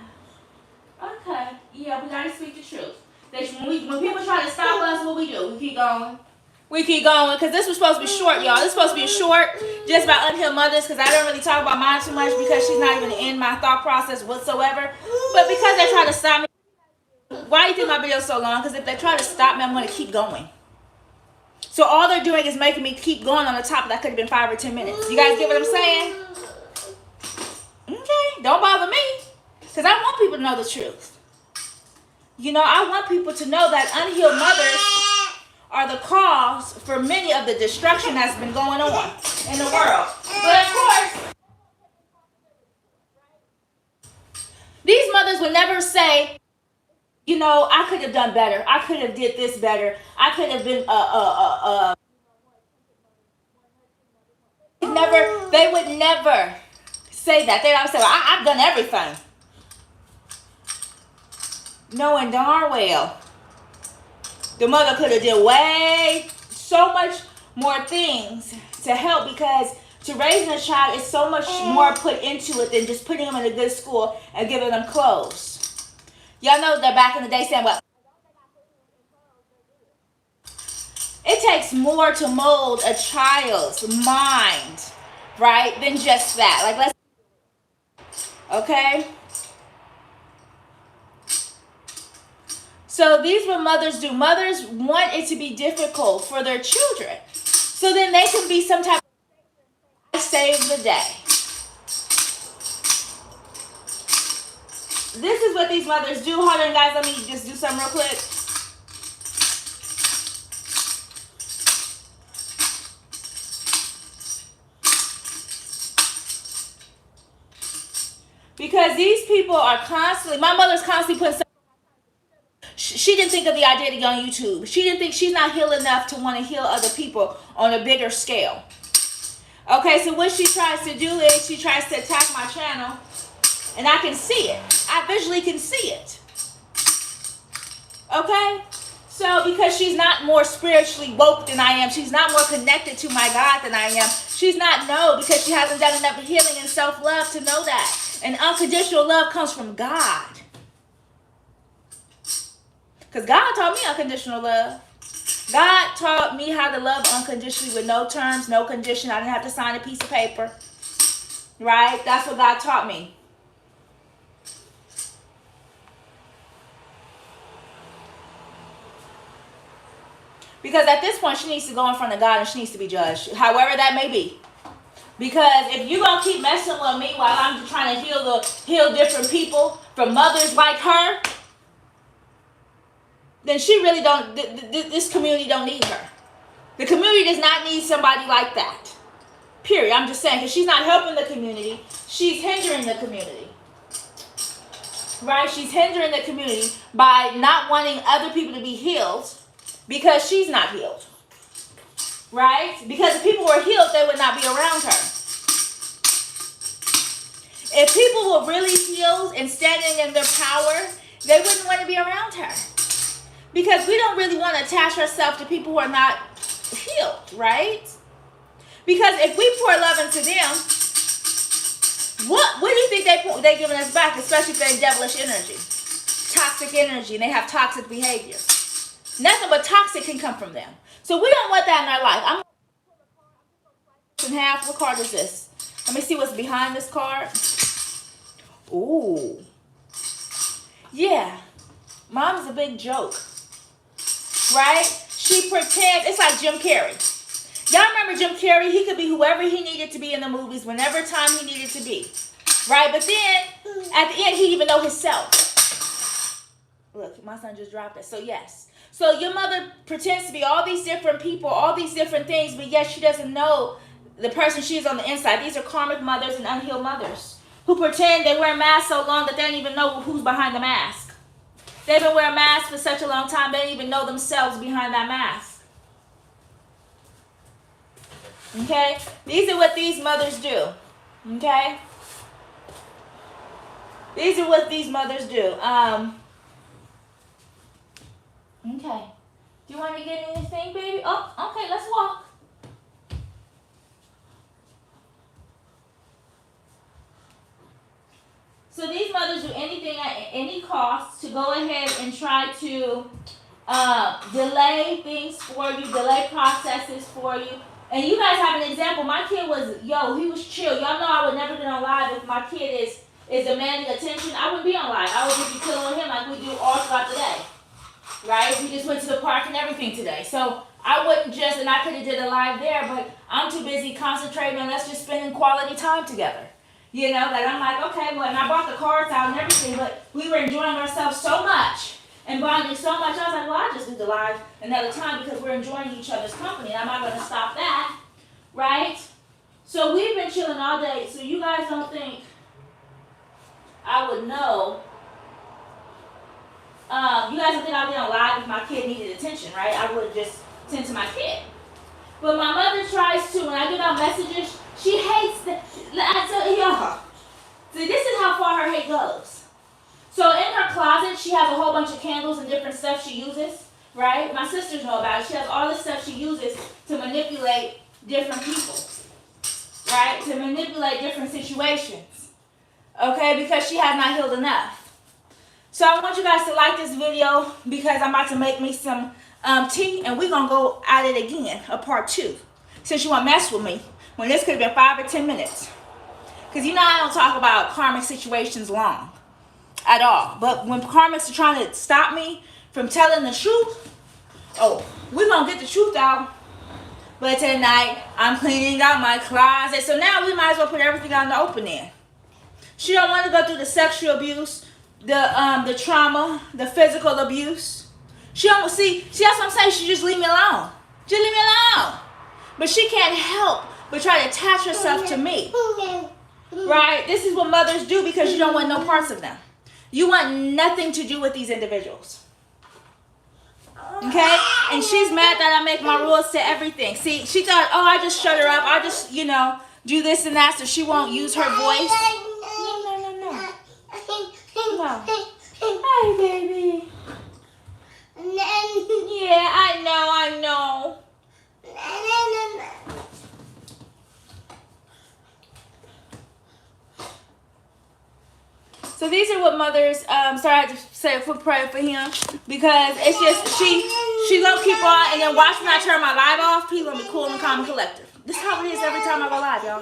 Okay. Yeah, we gotta speak the truth. When people try to stop us, what we do? We keep going. We keep going, because this was supposed to be short, y'all. This was supposed to be a short, just about unhealed mothers, because I don't really talk about mine too much, because she's not even in my thought process whatsoever. But because they try to stop me, why do you think my video is so long? Because if they try to stop me, I'm going to keep going. So all they're doing is making me keep going on the topic that could have been 5 or 10 minutes. You guys get what I'm saying? Okay, don't bother me, because I want people to know the truth. You know, I want people to know that unhealed mothers are the cause for many of the destruction that's been going on in the world. But of course, these mothers would never say, you know, I could have done better. I could have did this better. I could have been never. They would never say that. They always say, well, I've done everything, knowing darn well the mother could have did way so much more things to help, because to raising a child is so much more put into it than just putting them in a good school and giving them clothes. Y'all know that back in the day saying, well, it takes more to mold a child's mind, right, than just that. Like, let's, okay? So these what mothers do. Mothers want it to be difficult for their children, so then they can be some type of save the day. This is what these mothers do. Hold on, guys. Let me just do something real quick. Because these people are constantly, my mother's constantly putting stuff. She didn't think of the idea to go on YouTube. She didn't think, she's not healed enough to want to heal other people on a bigger scale. Okay, so what she tries to do is she tries to attack my channel, and I can see it. I visually can see it. Okay? So because she's not more spiritually woke than I am, she's not more connected to my God than I am, she's not because she hasn't done enough healing and self-love to know that. And unconditional love comes from God. Because God taught me unconditional love. God taught me how to love unconditionally with no terms, no condition. I didn't have to sign a piece of paper. Right? That's what God taught me. Because at this point, she needs to go in front of God and she needs to be judged. However that may be. Because if you're going to keep messing with me while I'm just trying to heal different people from mothers like her, then she really don't, this community don't need her. The community does not need somebody like that. Period. I'm just saying, because she's not helping the community. She's hindering the community. Right? She's hindering the community by not wanting other people to be healed because she's not healed. Right? Because if people were healed, they would not be around her. If people were really healed and standing in their power, they wouldn't want to be around her. Because we don't really want to attach ourselves to people who are not healed, right? Because if we pour love into them, what do you think they're giving us back, especially if they're devilish energy, toxic energy, and they have toxic behavior? Nothing but toxic can come from them. So we don't want that in our life. I'm in half. What card is this? Let me see what's behind this card. Ooh. Yeah. Mom's a big joke. Right? She pretends. It's like Jim Carrey. Y'all remember Jim Carrey? He could be whoever he needed to be in the movies, whenever time he needed to be. Right? But then, at the end, he didn't even know himself. Look, my son just dropped it. So, yes. So, your mother pretends to be all these different people, all these different things, but yet she doesn't know the person she is on the inside. These are karmic mothers and unhealed mothers who pretend they wear masks so long that they don't even know who's behind the mask. They've been wearing masks for such a long time, they don't even know themselves behind that mask. Okay? These are what these mothers do. Okay? These are what these mothers do. Okay. Do you want to get anything, baby? Oh, okay, let's walk. So these mothers do anything at any cost to go ahead and try to delay things for you, delay processes for you. And you guys have an example. My kid was, he was chill. Y'all know I would never get on live if my kid is demanding attention. I wouldn't be on live. I would just be chilling with him like we do all throughout the day. Right? We just went to the park and everything today. So I wouldn't just, and I could have did a live there, but I'm too busy concentrating on us just spending quality time together. You know, that I'm like, okay, well, and I brought the cards out and everything, but we were enjoying ourselves so much and bonding so much. I was like, well, I'll just do the live another time because we're enjoying each other's company. I'm not going to stop that, right? So we've been chilling all day. So you guys don't think I would know. You guys don't think I'd be on live if my kid needed attention, right? I would just tend to my kid. But my mother tries to. When I give out messages, she hates the. See, this is how far her hate goes. So in her closet, she has a whole bunch of candles and different stuff she uses, right? My sisters know about it. She has all this stuff she uses to manipulate different people, right? To manipulate different situations, okay? Because she has not healed enough. So I want you guys to like this video because I'm about to make me some tea and we're going to go at it again, a part 2. Since you want to mess with me, when this could have been 5 or 10 minutes. Because you know I don't talk about karmic situations long at all. But when karmics are trying to stop me from telling the truth, we're going to get the truth out. But tonight, I'm cleaning out my closet. So now we might as well put everything out in the open then. She don't want to go through the sexual abuse, the trauma, the physical abuse. She don't see that's what I'm saying. She just leave me alone. Just leave me alone. But she can't help but try to attach herself to me. Right? This is what mothers do because you don't want no parts of them. You want nothing to do with these individuals. Okay? And she's mad that I make my rules to everything. See, she thought, I just shut her up. I just, do this and that so she won't use her voice. No. Hi, baby. Yeah, I know. So these are what mothers, sorry I had to say a quick prayer for him because it's just, she gonna keep on and then watch when I turn my live off, people gonna be cool and calm and collective. This is how it is every time I go live, y'all.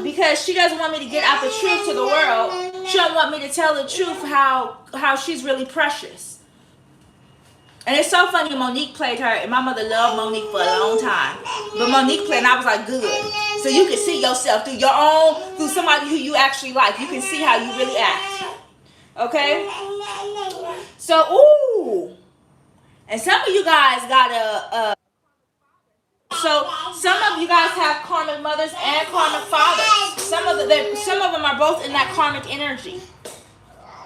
Because she doesn't want me to get out the truth to the world. She don't want me to tell the truth how she's really precious. And it's so funny, Monique played her, and my mother loved Monique for a long time. But Monique played, and I was like, good. So you can see yourself through somebody who you actually like. You can see how you really act. Okay? So, and some of you guys got so some of you guys have karmic mothers and karmic fathers. Some of them are both in that karmic energy.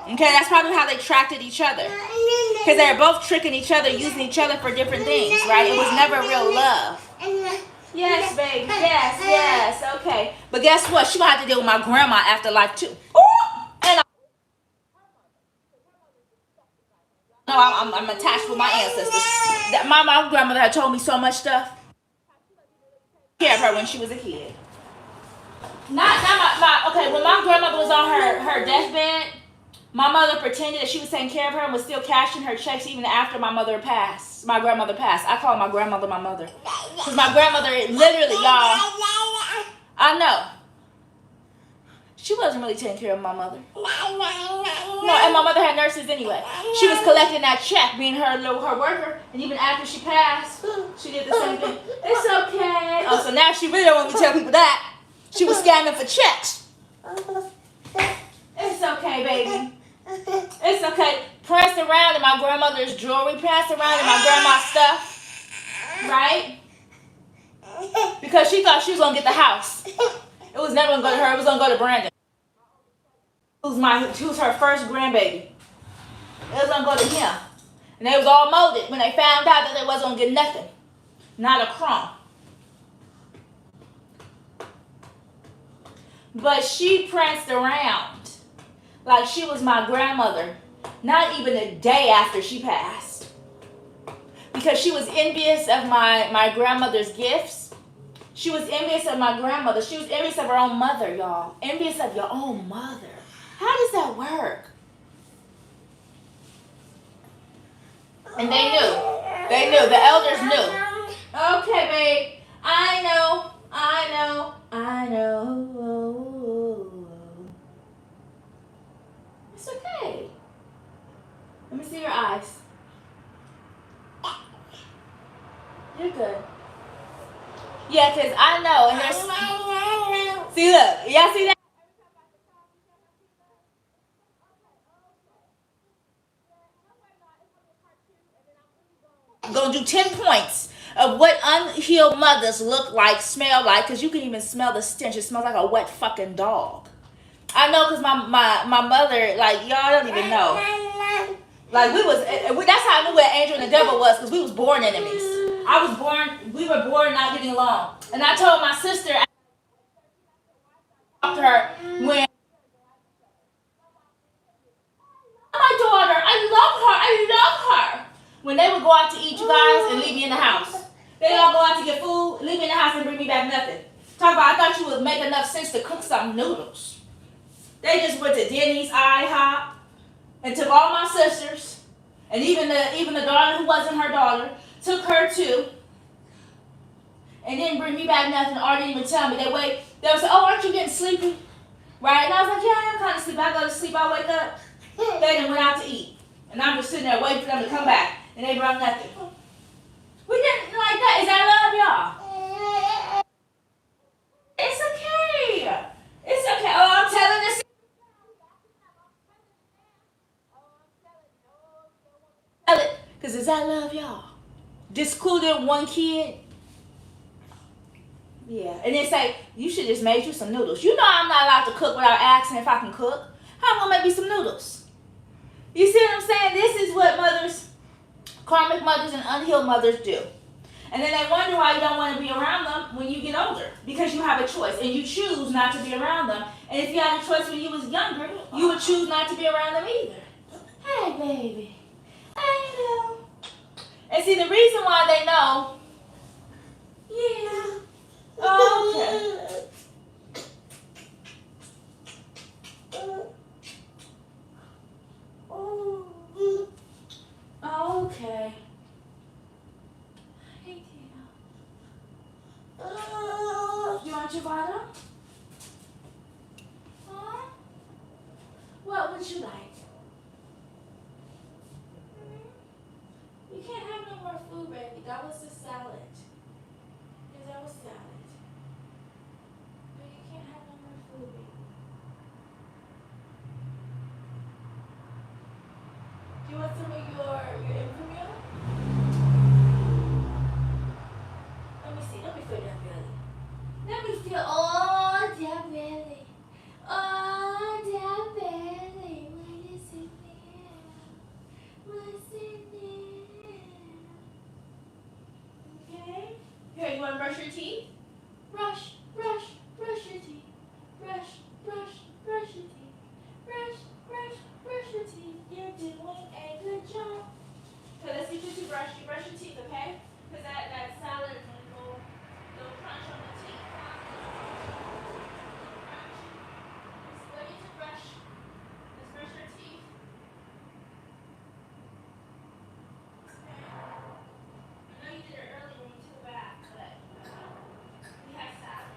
Okay, that's probably how they attracted each other. Because they're both tricking each other, using each other for different things, right? It was never real love. Yes, babe. Yes. Okay. But guess what? She gonna have to deal with my grandma after life too. And I'm attached with my ancestors. My grandmother had told me so much stuff. Care of her when she was a kid. When my grandmother was on her deathbed, my mother pretended that she was taking care of her and was still cashing her checks even after my grandmother passed. I call my grandmother my mother. Because my grandmother, literally, y'all, I know. She wasn't really taking care of my mother. No, and my mother had nurses anyway. She was collecting that check, being her worker, and even after she passed, she did the same thing. It's okay. So now she really don't want me to tell people that. She was scamming for checks. It's okay, baby. It's okay. Pranced around in my grandmother's jewelry, pranced around in my grandma's stuff, right? Because she thought she was gonna get the house. It was never gonna go to her. It was gonna go to Brandon. Who was her first grandbaby. It was gonna go to him, and they was all molded when they found out that they wasn't gonna get nothing, not a crumb. But she pranced around like she was my grandmother, not even a day after she passed. Because she was envious of my grandmother's gifts. She was envious of my grandmother. She was envious of her own mother, y'all. Envious of your own mother. How does that work? And they knew. They knew. The elders knew. Okay, babe. I know. It's okay. Let me see your eyes. You're good. Yeah, because I know. And there's... See, look. Y'all see that? Gonna do 10 points of what unhealed mothers look like, smell like, because you can even smell the stench. It smells like a wet fucking dog. I know, because my mother, like, y'all don't even know. Like, that's how I knew what Angel and the devil was, because we was born enemies. We were born not getting along. And I told my sister, I talked to her, when my daughter, I love her. When they would go out to eat, you guys, and leave me in the house. They all go out to get food, leave me in the house and bring me back nothing. Talk about, I thought you would make enough sense to cook some noodles. They just went to Denny's, IHOP, and took all my sisters, and even the daughter who wasn't her daughter, took her too, and didn't bring me back nothing, or didn't even tell me. They would say, oh, aren't you getting sleepy? Right? And I was like, yeah, I am kind of sleepy. I go to sleep, I wake up. They done went out to eat. And I'm just sitting there waiting for them to come back, and they brought nothing. We didn't like that. Is that love, y'all? It's okay. It's okay. Oh, I'm telling this. Tell it. Because is that love, y'all? Discluded one kid. Yeah. And then say, you should just make you some noodles. You know I'm not allowed to cook without asking if I can cook. How am I going to make me some noodles? You see what I'm saying? This is what mothers, karmic mothers and unhealed mothers do. And then they wonder why you don't want to be around them when you get older. Because you have a choice. And you choose not to be around them. And if you had a choice when you was younger, you would choose not to be around them either. Hey, baby. I know. And see, the reason why they know. Yeah. Oh, okay. Okay. Hey, Tina. You want your bottom? Huh? What would you like? You can't have no more food, baby. That was the salad. Yeah, that was salad. But you can't have no more food, baby. Do you want some of your infamil? Let me see. Let me feel that belly. Let me feel. Oh, that belly. Oh, that belly. What is it there? What's in there? Okay. Here, you want to brush your teeth? Brush your teeth. Brush your teeth. Brush your teeth. You're doing a good job. So let's see what you brush. You brush your teeth, okay? Because that salad is going to go crunch on the teeth. Crunch. Ready to brush. Let's brush your teeth. Okay. I know you did it earlier when you took a bath, but we had salad.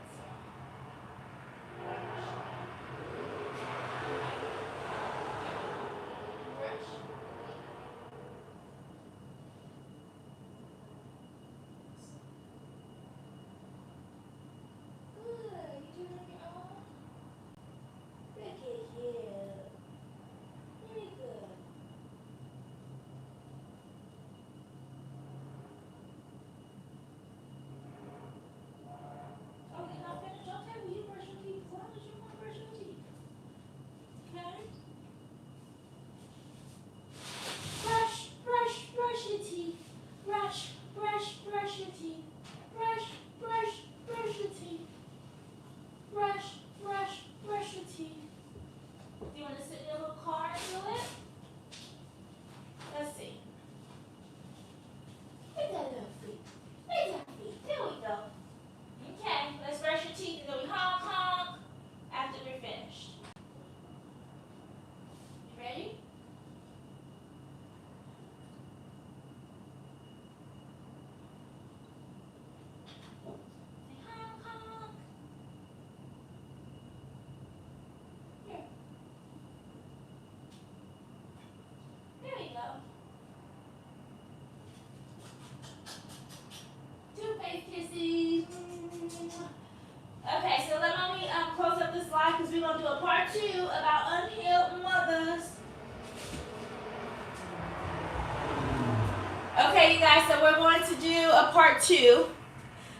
Okay, you guys, so we're going to do a part 2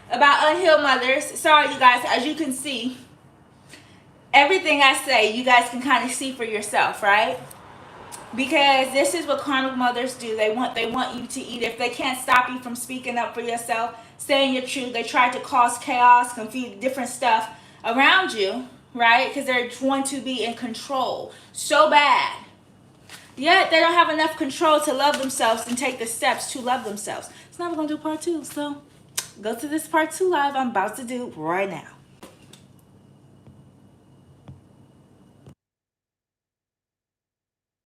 about unhealed mothers. Sorry, you guys, as you can see, everything I say, you guys can kind of see for yourself, right? Because this is what karmic mothers do. They want you to eat. If they can't stop you from speaking up for yourself, saying your truth, they try to cause chaos, confuse different stuff around you, right? Because they're want to be in control so bad. Yet they don't have enough control to love themselves and take the steps to love themselves. So now we're going to do part 2. So go to this part 2 live I'm about to do right now.